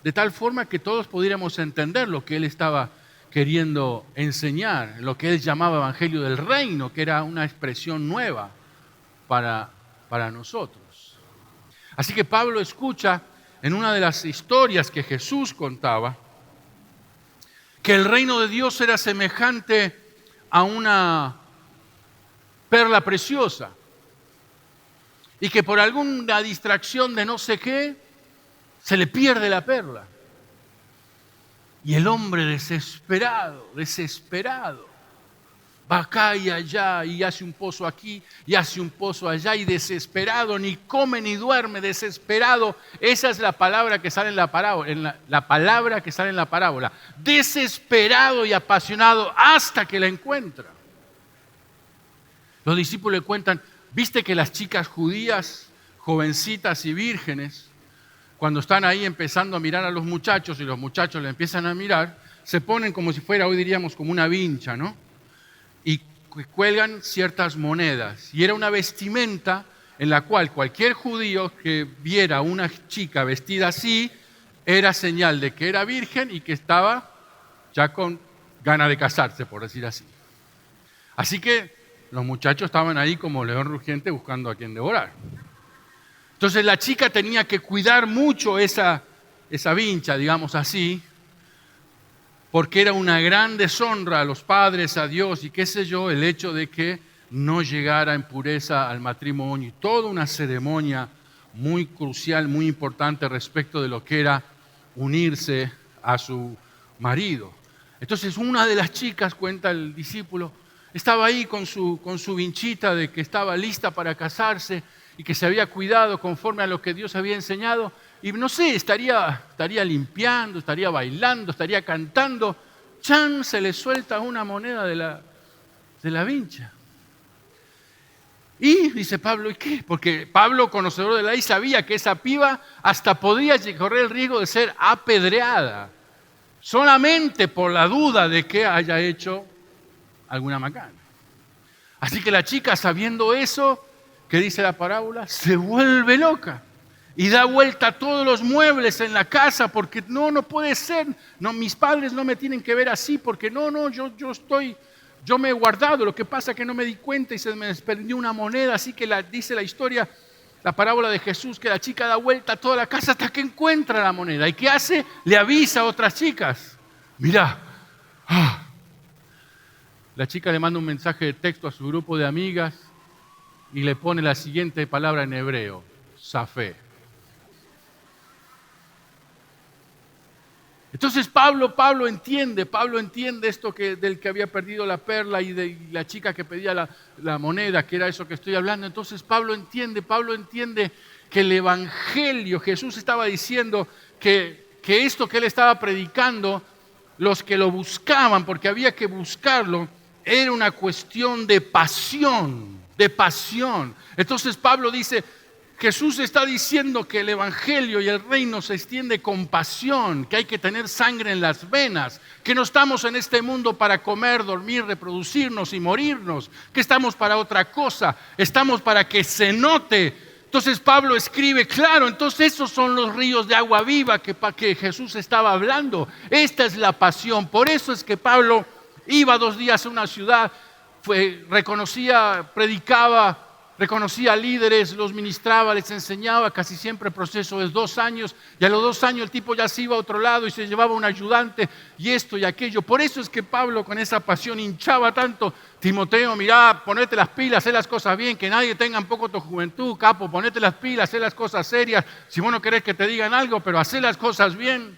S1: de tal forma que todos pudiéramos entender lo que él estaba queriendo enseñar, lo que él llamaba Evangelio del Reino, que era una expresión nueva para nosotros. Así que Pablo escucha en una de las historias que Jesús contaba, que el reino de Dios era semejante a una perla preciosa. y que por alguna distracción de no sé qué, se le pierde la perla. Y el hombre desesperado, va acá y allá y hace un pozo aquí y hace un pozo allá y desesperado, ni come ni duerme, desesperado. Esa es la palabra que sale en la parábola, la palabra que sale en la parábola. Desesperado y apasionado hasta que la encuentra. Los discípulos le cuentan, ¿viste que las chicas judías, jovencitas y vírgenes, cuando están ahí empezando a mirar a los muchachos y los muchachos le empiezan a mirar, se ponen como si fuera, hoy diríamos, como una vincha, ¿no? Y cuelgan ciertas monedas. Y era una vestimenta en la cual cualquier judío que viera a una chica vestida así, era señal de que era virgen y que estaba ya con ganas de casarse, por decir así. Así que los muchachos estaban ahí como león rugiente buscando a quien devorar. Entonces la chica tenía que cuidar mucho esa vincha, digamos así, porque era una gran deshonra a los padres, a Dios y qué sé yo, el hecho de que no llegara en pureza al matrimonio. Y toda una ceremonia muy crucial, muy importante respecto de lo que era unirse a su marido. Entonces una de las chicas, cuenta el discípulo, estaba ahí con su vinchita de que estaba lista para casarse y que se había cuidado conforme a lo que Dios había enseñado. Y no sé, estaría limpiando, estaría bailando, estaría cantando. ¡Chan! Se le suelta una moneda de la vincha. Y dice Pablo, ¿y qué? Porque Pablo, conocedor de la ley, sabía que esa piba hasta podía correr el riesgo de ser apedreada, solamente por la duda de que haya hecho alguna macana. Así que la chica, sabiendo eso, que dice la parábola, se vuelve loca y da vuelta a todos los muebles en la casa porque no puede ser, no, mis padres no me tienen que ver así porque yo me he guardado, lo que pasa es que no me di cuenta y se me desprendió una moneda, así que dice la historia, la parábola de Jesús, que la chica da vuelta a toda la casa hasta que encuentra la moneda. ¿Y qué hace? Le avisa a otras chicas. Mirá, la chica le manda un mensaje de texto a su grupo de amigas y le pone la siguiente palabra en hebreo, Safé. Entonces Pablo entiende esto del que había perdido la perla y de la chica que pedía la moneda, que era eso que estoy hablando. Entonces Pablo entiende que el Evangelio, Jesús estaba diciendo que esto que él estaba predicando, los que lo buscaban, porque había que buscarlo, era una cuestión de pasión. Entonces Pablo dice, Jesús está diciendo que el Evangelio y el reino se extiende con pasión, que hay que tener sangre en las venas, que no estamos en este mundo para comer, dormir, reproducirnos y morirnos, que estamos para otra cosa, estamos para que se note. Entonces Pablo escribe, claro, entonces esos son los ríos de agua viva que Jesús estaba hablando. Esta es la pasión, por eso es que Pablo iba 2 días a una ciudad, predicaba, reconocía líderes, los ministraba, les enseñaba, casi siempre el proceso es 2 años, y a los 2 años el tipo ya se iba a otro lado y se llevaba un ayudante y esto y aquello. Por eso es que Pablo con esa pasión hinchaba tanto, Timoteo, mirá, ponete las pilas, haz las cosas bien, que nadie tenga un poco tu juventud, capo, ponete las pilas, haz las cosas serias, si vos no querés que te digan algo, pero haz las cosas bien.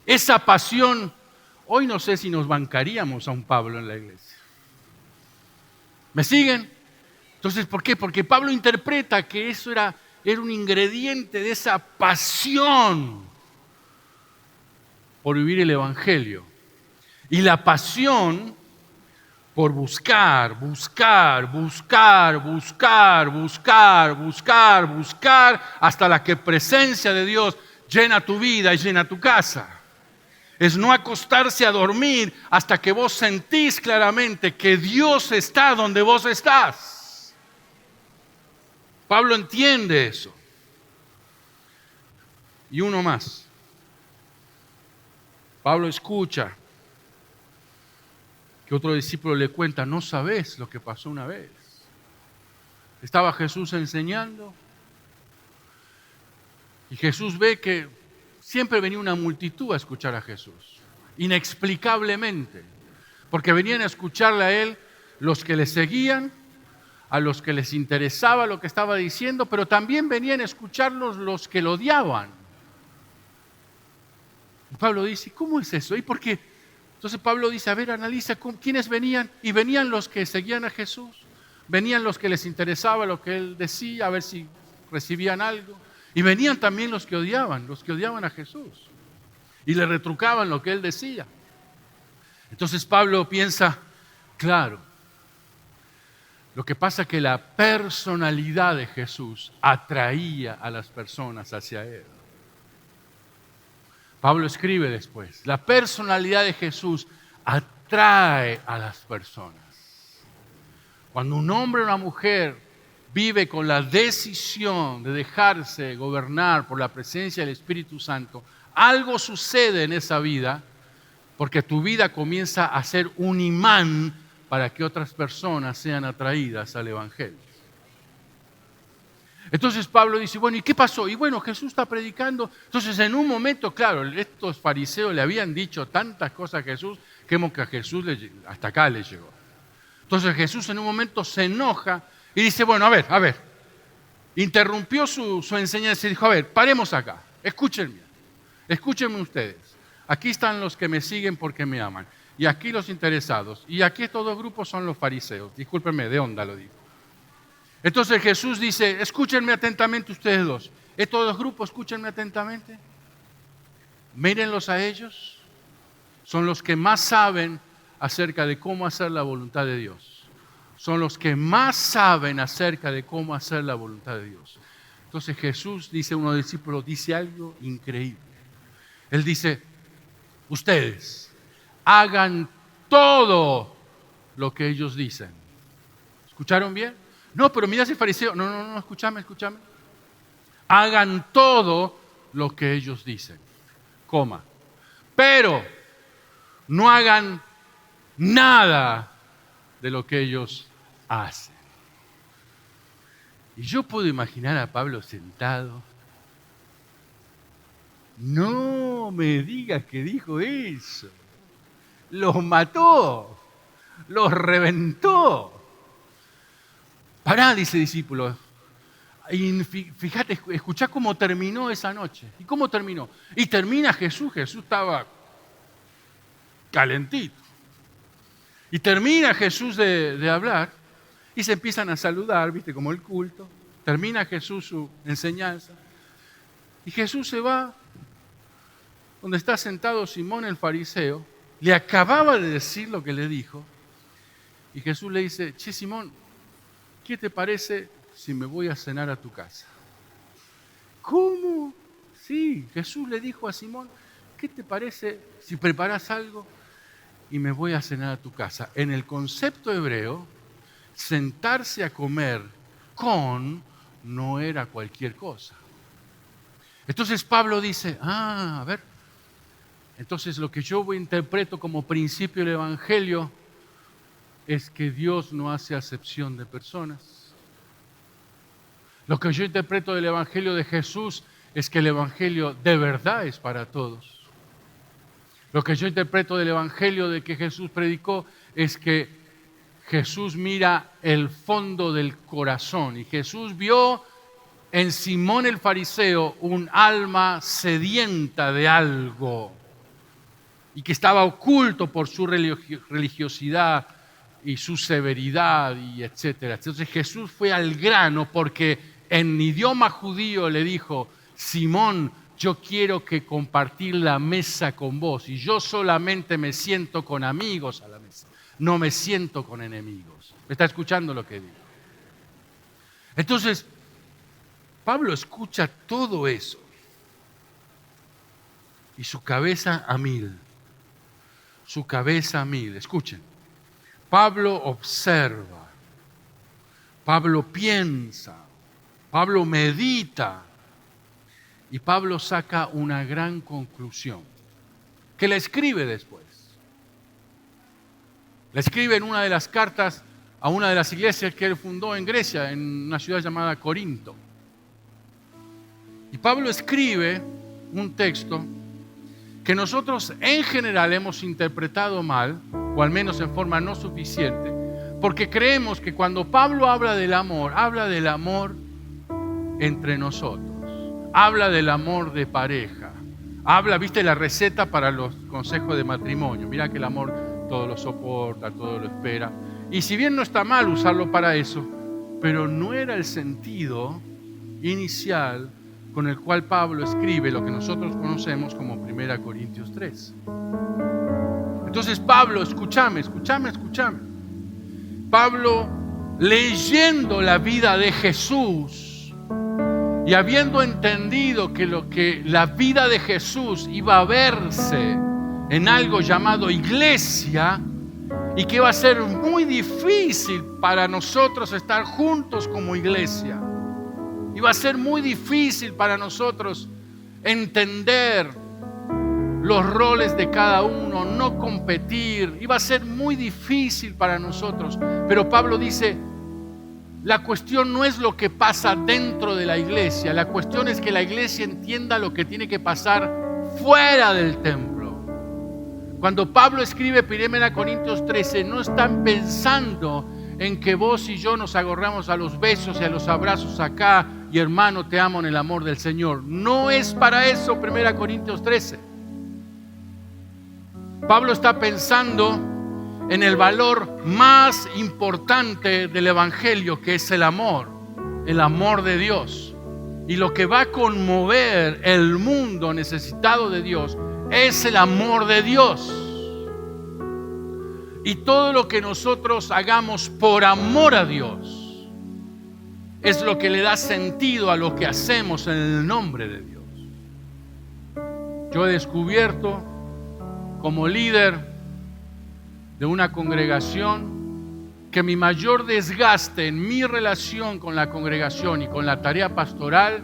S1: Esa pasión, hoy no sé si nos bancaríamos a un Pablo en la iglesia. ¿Me siguen? Entonces, ¿por qué? Porque Pablo interpreta que eso era un ingrediente de esa pasión por vivir el Evangelio. Y la pasión por buscar hasta la que presencia de Dios llena tu vida y llena tu casa. Es no acostarse a dormir hasta que vos sentís claramente que Dios está donde vos estás. Pablo entiende eso. Y uno más. Pablo escucha que otro discípulo le cuenta, no sabés lo que pasó una vez. Estaba Jesús enseñando y Jesús ve que siempre venía una multitud a escuchar a Jesús, inexplicablemente, porque venían a escucharle a él los que le seguían, a los que les interesaba lo que estaba diciendo, pero también venían a escucharlos los que lo odiaban. Y Pablo dice, ¿cómo es eso? ¿Y por qué? Entonces Pablo dice, a ver, analiza quiénes venían. Y venían los que seguían a Jesús, venían los que les interesaba lo que él decía, a ver si recibían algo. Y venían también los que odiaban a Jesús. Y le retrucaban lo que él decía. Entonces Pablo piensa, claro, lo que pasa es que la personalidad de Jesús atraía a las personas hacia él. Pablo escribe después, la personalidad de Jesús atrae a las personas. Cuando un hombre o una mujer vive con la decisión de dejarse gobernar por la presencia del Espíritu Santo, algo sucede en esa vida, porque tu vida comienza a ser un imán para que otras personas sean atraídas al Evangelio. Entonces Pablo dice, bueno, ¿y qué pasó? Y bueno, Jesús está predicando. Entonces en un momento, claro, estos fariseos le habían dicho tantas cosas a Jesús que a Jesús hasta acá le llegó. Entonces Jesús en un momento se enoja y dice, bueno, a ver, interrumpió su enseñanza y dijo, a ver, paremos acá, escúchenme ustedes. Aquí están los que me siguen porque me aman. Y aquí los interesados. Y aquí todo grupo son los fariseos. Discúlpenme, de onda lo digo. Entonces Jesús dice, escúchenme atentamente ustedes dos. Estos dos grupos, escúchenme atentamente. Mírenlos a ellos. Son los que más saben acerca de cómo hacer la voluntad de Dios. Son los que más saben acerca de cómo hacer la voluntad de Dios. Entonces Jesús, dice uno de los discípulos, dice algo increíble. Él dice, ustedes hagan todo lo que ellos dicen. ¿Escucharon bien? No, pero mira ese fariseo. No, escúchame. Hagan todo lo que ellos dicen. Pero no hagan nada de lo que ellos hacen. Y yo puedo imaginar a Pablo sentado. No me digas que dijo eso. Los mató, los reventó. Pará, dice el discípulo. Y fíjate, escuchá cómo terminó esa noche. ¿Y cómo terminó? Y termina Jesús estaba calentito. Y termina Jesús de hablar y se empiezan a saludar, ¿viste? Como el culto. Termina Jesús su enseñanza. Y Jesús se va donde está sentado Simón el fariseo. Le acababa de decir lo que le dijo. Y Jesús le dice, che Simón, ¿qué te parece si me voy a cenar a tu casa? ¿Cómo? Sí, Jesús le dijo a Simón, ¿qué te parece si preparas algo y me voy a cenar a tu casa? En el concepto hebreo, sentarse a comer no era cualquier cosa. Entonces Pablo dice, a ver, entonces lo que yo interpreto como principio del Evangelio es que Dios no hace acepción de personas. Lo que yo interpreto del Evangelio de Jesús es que el Evangelio de verdad es para todos. Lo que yo interpreto del Evangelio de que Jesús predicó es que Jesús mira el fondo del corazón. Y Jesús vio en Simón el fariseo un alma sedienta de algo y que estaba oculto por su religiosidad y su severidad y etcétera. Entonces Jesús fue al grano porque en idioma judío le dijo, Simón, yo quiero que compartir la mesa con vos y yo solamente me siento con amigos a la mesa, no me siento con enemigos. ¿Me está escuchando lo que digo? Entonces, Pablo escucha todo eso y su cabeza a mil. Escuchen. Pablo observa, Pablo piensa, Pablo medita y Pablo saca una gran conclusión que la escribe después. La escribe en una de las cartas a una de las iglesias que él fundó en Grecia, en una ciudad llamada Corinto. Y Pablo escribe un texto que nosotros en general hemos interpretado mal, o al menos en forma no suficiente, Porque creemos que cuando Pablo habla del amor entre nosotros. Habla del amor de pareja. Habla, viste, la receta para los consejos de matrimonio. Mira que el amor todo lo soporta, todo lo espera. Y si bien no está mal usarlo para eso, pero no era el sentido inicial con el cual Pablo escribe lo que nosotros conocemos como 1 Corintios 3. Entonces Pablo, escúchame. Pablo, leyendo la vida de Jesús y habiendo entendido que la vida de Jesús iba a verse en algo llamado iglesia y que iba a ser muy difícil para nosotros estar juntos como iglesia. Iba a ser muy difícil para nosotros entender los roles de cada uno, no competir. Iba a ser muy difícil para nosotros. Pero Pablo dice, la cuestión no es lo que pasa dentro de la iglesia. La cuestión es que la iglesia entienda lo que tiene que pasar fuera del templo. Cuando Pablo escribe 1 Corintios 13, no están pensando en que vos y yo nos agarramos a los besos y a los abrazos acá y hermano te amo en el amor del Señor. No es para eso 1 Corintios 13. Pablo está pensando en el valor más importante del Evangelio, que es el amor de Dios. Y lo que va a conmover el mundo necesitado de Dios es el amor de Dios. Y todo lo que nosotros hagamos por amor a Dios es lo que le da sentido a lo que hacemos en el nombre de Dios. Yo he descubierto como líder de una congregación que mi mayor desgaste en mi relación con la congregación y con la tarea pastoral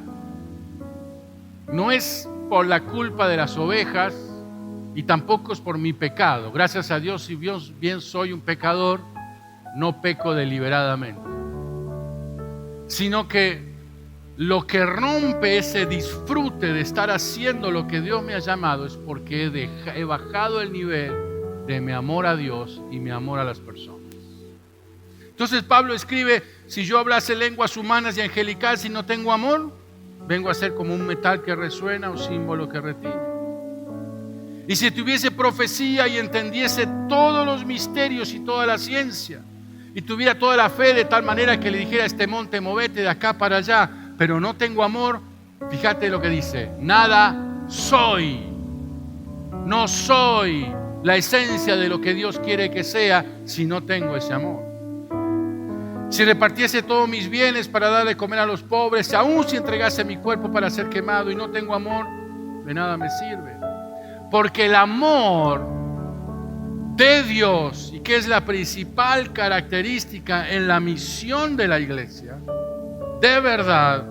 S1: no es por la culpa de las ovejas y tampoco es por mi pecado. Gracias a Dios, si bien soy un pecador, no peco deliberadamente, sino que lo que rompe ese disfrute de estar haciendo lo que Dios me ha llamado es porque he bajado el nivel de mi amor a Dios y mi amor a las personas. Entonces Pablo escribe, si yo hablase lenguas humanas y angelicales y no tengo amor, vengo a ser como un metal que resuena o símbolo que retiñe. Y si tuviese profecía y entendiese todos los misterios y toda la ciencia, y tuviera toda la fe de tal manera que le dijera a este monte, movete de acá para allá, pero no tengo amor, fíjate lo que dice, nada soy. No soy la esencia de lo que Dios quiere que sea si no tengo ese amor. Si repartiese todos mis bienes para dar de comer a los pobres, aun si entregase mi cuerpo para ser quemado y no tengo amor, de nada me sirve. Porque el amor de Dios, y que es la principal característica en la misión de la iglesia, de verdad,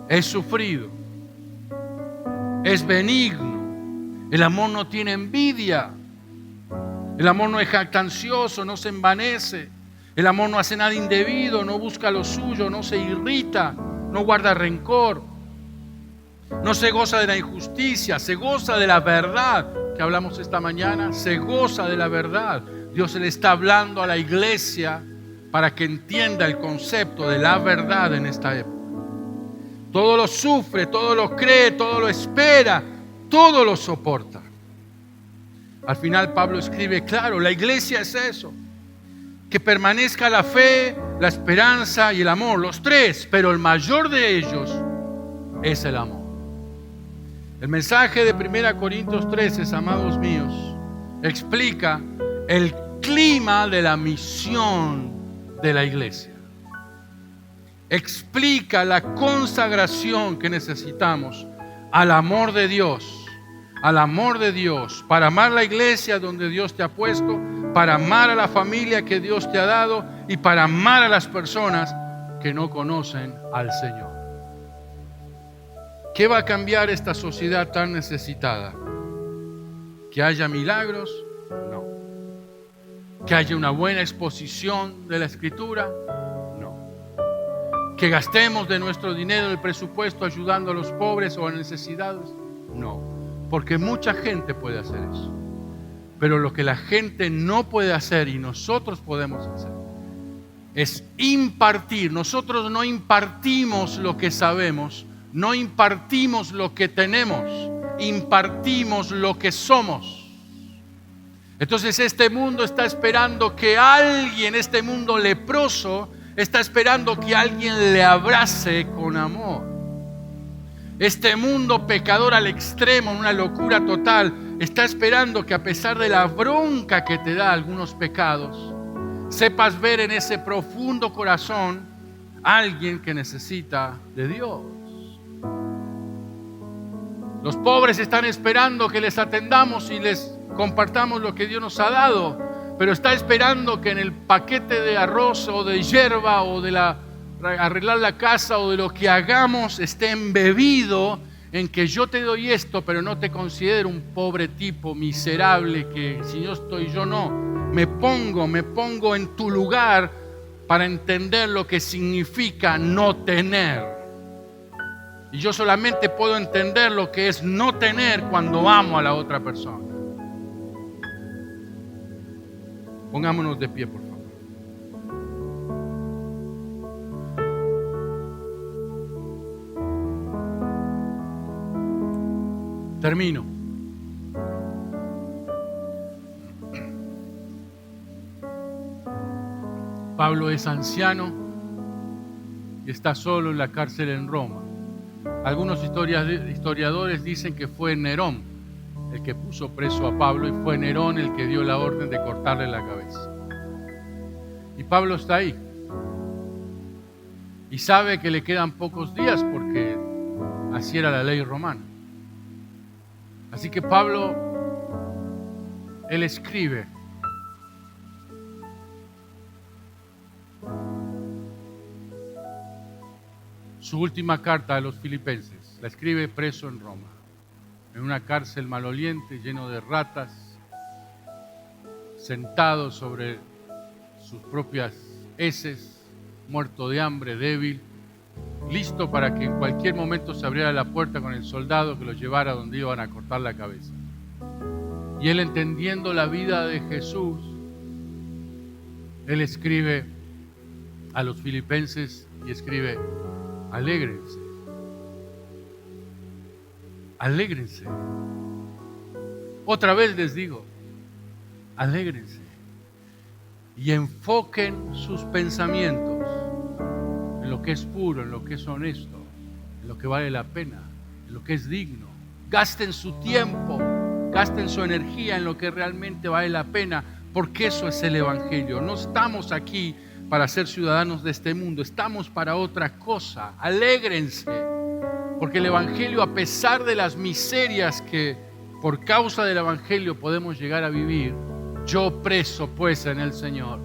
S1: es sufrido, es benigno. El amor no tiene envidia, el amor no es jactancioso, no se envanece, el amor no hace nada indebido, no busca lo suyo, no se irrita, no guarda rencor, no se goza de la injusticia, se goza de la verdad, que hablamos esta mañana, se goza de la verdad. Dios le está hablando a la iglesia para que entienda el concepto de la verdad en esta época. Todo lo sufre, todo lo cree, todo lo espera, todo lo soporta. Al final Pablo escribe, claro, la iglesia es eso, que permanezca la fe, la esperanza y el amor, los tres, pero el mayor de ellos es el amor. El mensaje de 1 Corintios 13, amados míos, explica el clima de la misión de la iglesia. Explica la consagración que necesitamos al amor de Dios, para amar la iglesia donde Dios te ha puesto, para amar a la familia que Dios te ha dado y para amar a las personas que no conocen al Señor. ¿Qué va a cambiar esta sociedad tan necesitada? ¿Que haya milagros? No. ¿Que haya una buena exposición de la Escritura? No. ¿Que gastemos de nuestro dinero el presupuesto ayudando a los pobres o a necesitados? No. Porque mucha gente puede hacer eso. Pero lo que la gente no puede hacer y nosotros podemos hacer es impartir. Nosotros no impartimos lo que sabemos, no impartimos lo que tenemos, impartimos lo que somos. Entonces este mundo está esperando que alguien, este mundo leproso, está esperando que alguien le abrace con amor. Este mundo pecador al extremo, una locura total, está esperando que a pesar de la bronca que te da algunos pecados, sepas ver en ese profundo corazón a alguien que necesita de Dios. Los pobres están esperando que les atendamos y les compartamos lo que Dios nos ha dado, pero está esperando que en el paquete de arroz o de hierba o de arreglar la casa o de lo que hagamos esté embebido en que yo te doy esto, pero no te considero un pobre tipo miserable que si yo estoy, yo no. Me pongo en tu lugar para entender lo que significa no tener. Y yo solamente puedo entender lo que es no tener cuando amo a la otra persona. Pongámonos de pie, por favor. Termino. Pablo es anciano y está solo en la cárcel en Roma. Algunos historiadores dicen que fue Nerón el que puso preso a Pablo y fue Nerón el que dio la orden de cortarle la cabeza. Y Pablo está ahí. Y sabe que le quedan pocos días porque así era la ley romana. Así que Pablo, él escribe. Su última carta a los filipenses, la escribe preso en Roma, en una cárcel maloliente, lleno de ratas, sentado sobre sus propias heces, muerto de hambre, débil, listo para que en cualquier momento se abriera la puerta con el soldado que lo llevara donde iban a cortar la cabeza. Y él, entendiendo la vida de Jesús, él escribe a los filipenses y escribe: alégrense, alégrense. Otra vez les digo, alégrense. Y enfoquen sus pensamientos en lo que es puro, en lo que es honesto, en lo que vale la pena, en lo que es digno. Gasten su tiempo, gasten su energía en lo que realmente vale la pena, porque eso es el Evangelio. No estamos aquí para ser ciudadanos de este mundo, estamos para otra cosa. Alégrense, porque el Evangelio, a pesar de las miserias que por causa del Evangelio podemos llegar a vivir, yo preso pues en el Señor,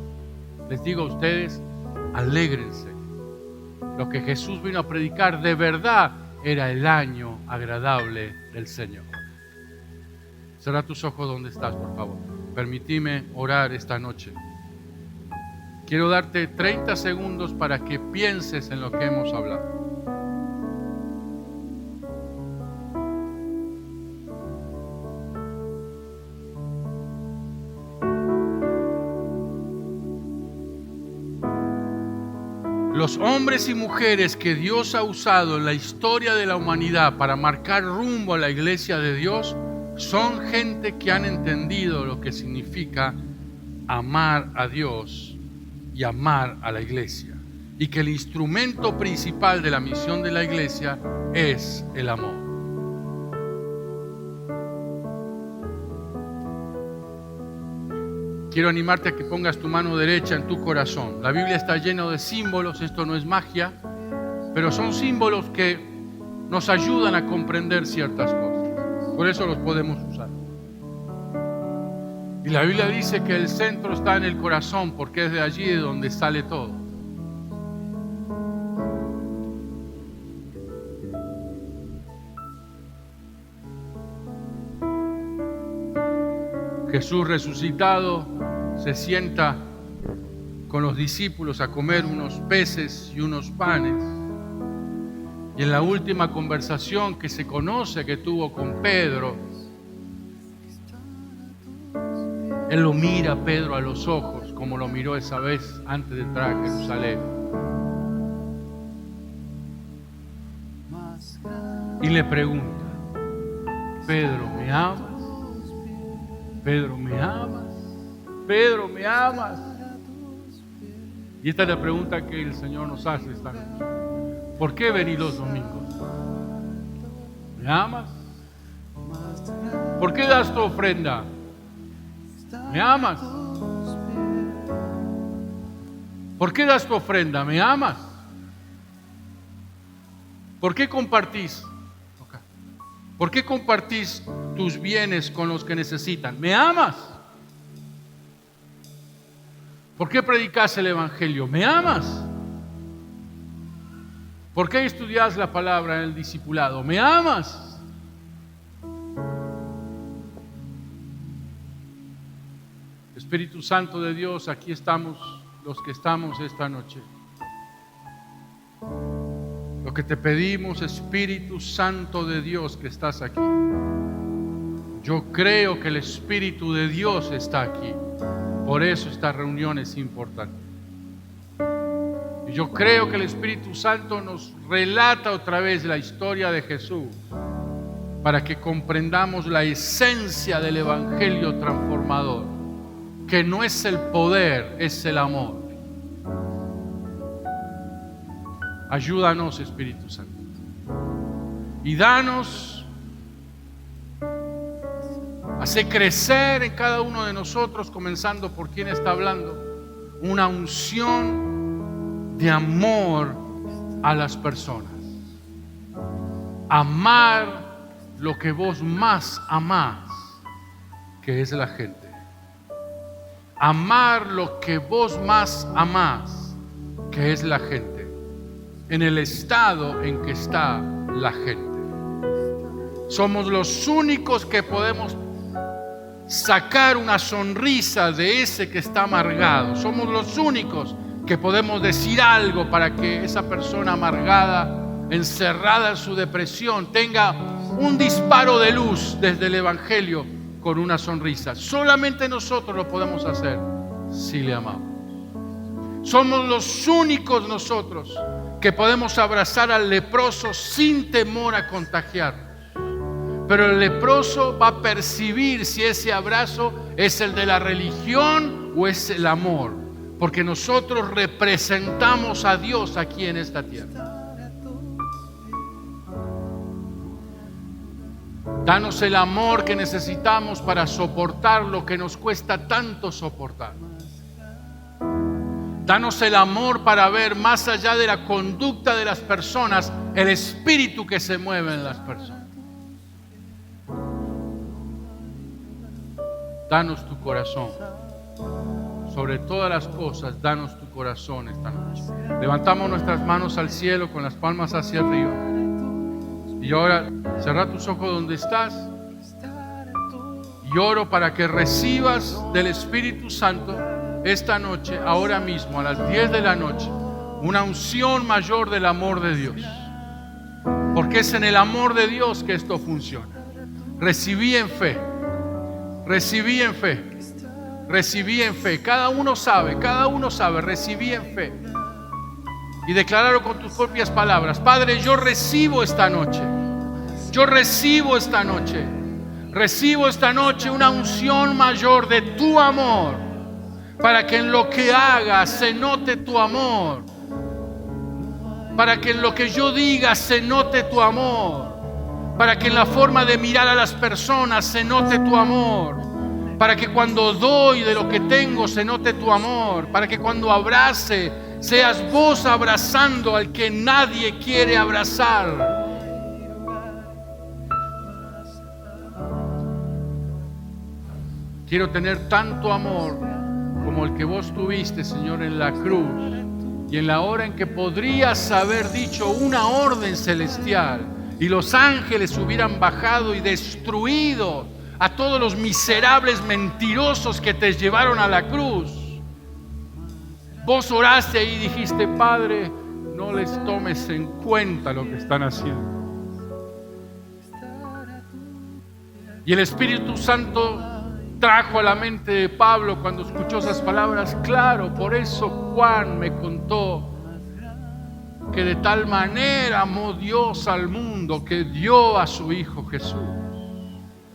S1: les digo a ustedes, alégrense. Lo que Jesús vino a predicar de verdad era el año agradable del Señor. Cierra tus ojos donde estás, por favor. Permíteme orar esta noche. Quiero darte 30 segundos para que pienses en lo que hemos hablado. Los hombres y mujeres que Dios ha usado en la historia de la humanidad para marcar rumbo a la iglesia de Dios son gente que han entendido lo que significa amar a Dios y amar a la iglesia, y que el instrumento principal de la misión de la iglesia es el amor. Quiero animarte a que pongas tu mano derecha en tu corazón. La Biblia está llena de símbolos, esto no es magia, pero son símbolos que nos ayudan a comprender ciertas cosas. Por eso los podemos usar. Y la Biblia dice que el centro está en el corazón, porque es de allí de donde sale todo. Jesús resucitado se sienta con los discípulos a comer unos peces y unos panes. Y en la última conversación que se conoce que tuvo con Pedro, Él lo mira a Pedro a los ojos, como lo miró esa vez antes de entrar a Jerusalén. Y le pregunta: Pedro, ¿me amas? Pedro, ¿me amas? Pedro, ¿me amas? Y esta es la pregunta que el Señor nos hace esta noche. ¿Por qué venís los domingos? ¿Me amas? ¿Por qué das tu ofrenda? ¿Me amas? ¿Por qué das tu ofrenda? ¿Me amas? ¿Por qué compartís? ¿Por qué compartís tus bienes con los que necesitan? ¿Me amas? ¿Por qué predicás el Evangelio? ¿Me amas? ¿Por qué estudias la palabra en el discipulado? ¿Me amas? Espíritu Santo de Dios, aquí estamos los que estamos esta noche. Lo que te pedimos, Espíritu Santo de Dios que estás aquí. Yo creo que el Espíritu de Dios está aquí. Por eso esta reunión es importante. Y yo creo que el Espíritu Santo nos relata otra vez la historia de Jesús para que comprendamos la esencia del Evangelio transformador, que no es el poder, es el amor. Ayúdanos, Espíritu Santo, y danos, hace crecer en cada uno de nosotros, comenzando por quien está hablando, una unción de amor a las personas. Amar lo que vos más amás, que es la gente. Amar lo que vos más amás, que es la gente, en el estado en que está la gente. Somos los únicos que podemos sacar una sonrisa de ese que está amargado. Somos los únicos que podemos decir algo para que esa persona amargada, encerrada en su depresión, tenga un disparo de luz desde el Evangelio con una sonrisa. Solamente nosotros lo podemos hacer si le amamos. Somos los únicos nosotros que podemos abrazar al leproso sin temor a contagiar. Pero el leproso va a percibir si ese abrazo es el de la religión o es el amor, porque nosotros representamos a Dios aquí en esta tierra. Danos el amor que necesitamos para soportar lo que nos cuesta tanto soportar. Danos el amor para ver más allá de la conducta de las personas, el espíritu que se mueve en las personas. Danos tu corazón. Sobre todas las cosas, danos tu corazón esta noche. Levantamos nuestras manos al cielo con las palmas hacia arriba. Y ahora, cerrá tus ojos donde estás. Y oro para que recibas del Espíritu Santo esta noche, ahora mismo, a las 10 de la noche, una unción mayor del amor de Dios. Porque es en el amor de Dios que esto funciona. Recibí en fe. Recibí en fe. Recibí en fe. Cada uno sabe, recibí en fe. Y declararlo con tus propias palabras. Padre, yo recibo esta noche. Yo recibo esta noche. Recibo esta noche una unción mayor de tu amor. Para que en lo que haga se note tu amor. Para que en lo que yo diga se note tu amor. Para que en la forma de mirar a las personas se note tu amor. Para que cuando doy de lo que tengo se note tu amor. Para que cuando abrace seas vos abrazando al que nadie quiere abrazar. Quiero tener tanto amor como el que vos tuviste, Señor, en la cruz, y en la hora en que podrías haber dicho una orden celestial y los ángeles hubieran bajado y destruido a todos los miserables mentirosos que te llevaron a la cruz. Vos oraste y dijiste: Padre, no les tomes en cuenta lo que están haciendo. Y el Espíritu Santo trajo a la mente de Pablo cuando escuchó esas palabras. Claro, por eso Juan me contó que de tal manera amó Dios al mundo que dio a su Hijo Jesús.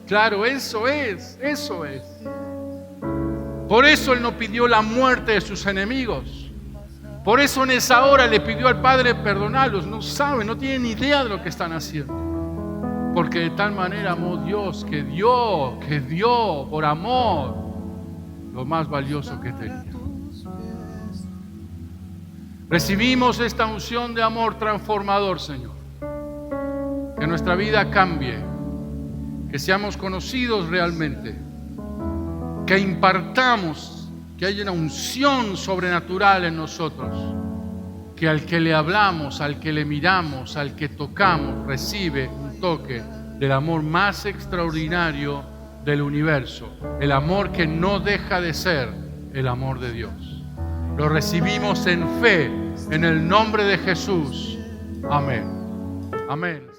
S1: Claro, eso es. Por eso Él no pidió la muerte de sus enemigos. Por eso en esa hora le pidió al Padre perdonarlos. No saben, no tienen ni idea de lo que están haciendo. Porque de tal manera amó Dios que dio por amor lo más valioso que tenía. Recibimos esta unción de amor transformador, Señor. Que nuestra vida cambie, que seamos conocidos realmente, que impartamos, que haya una unción sobrenatural en nosotros, que al que le hablamos, al que le miramos, al que tocamos, recibe un toque del amor más extraordinario del universo, el amor que no deja de ser el amor de Dios. Lo recibimos en fe, en el nombre de Jesús. Amén. Amén.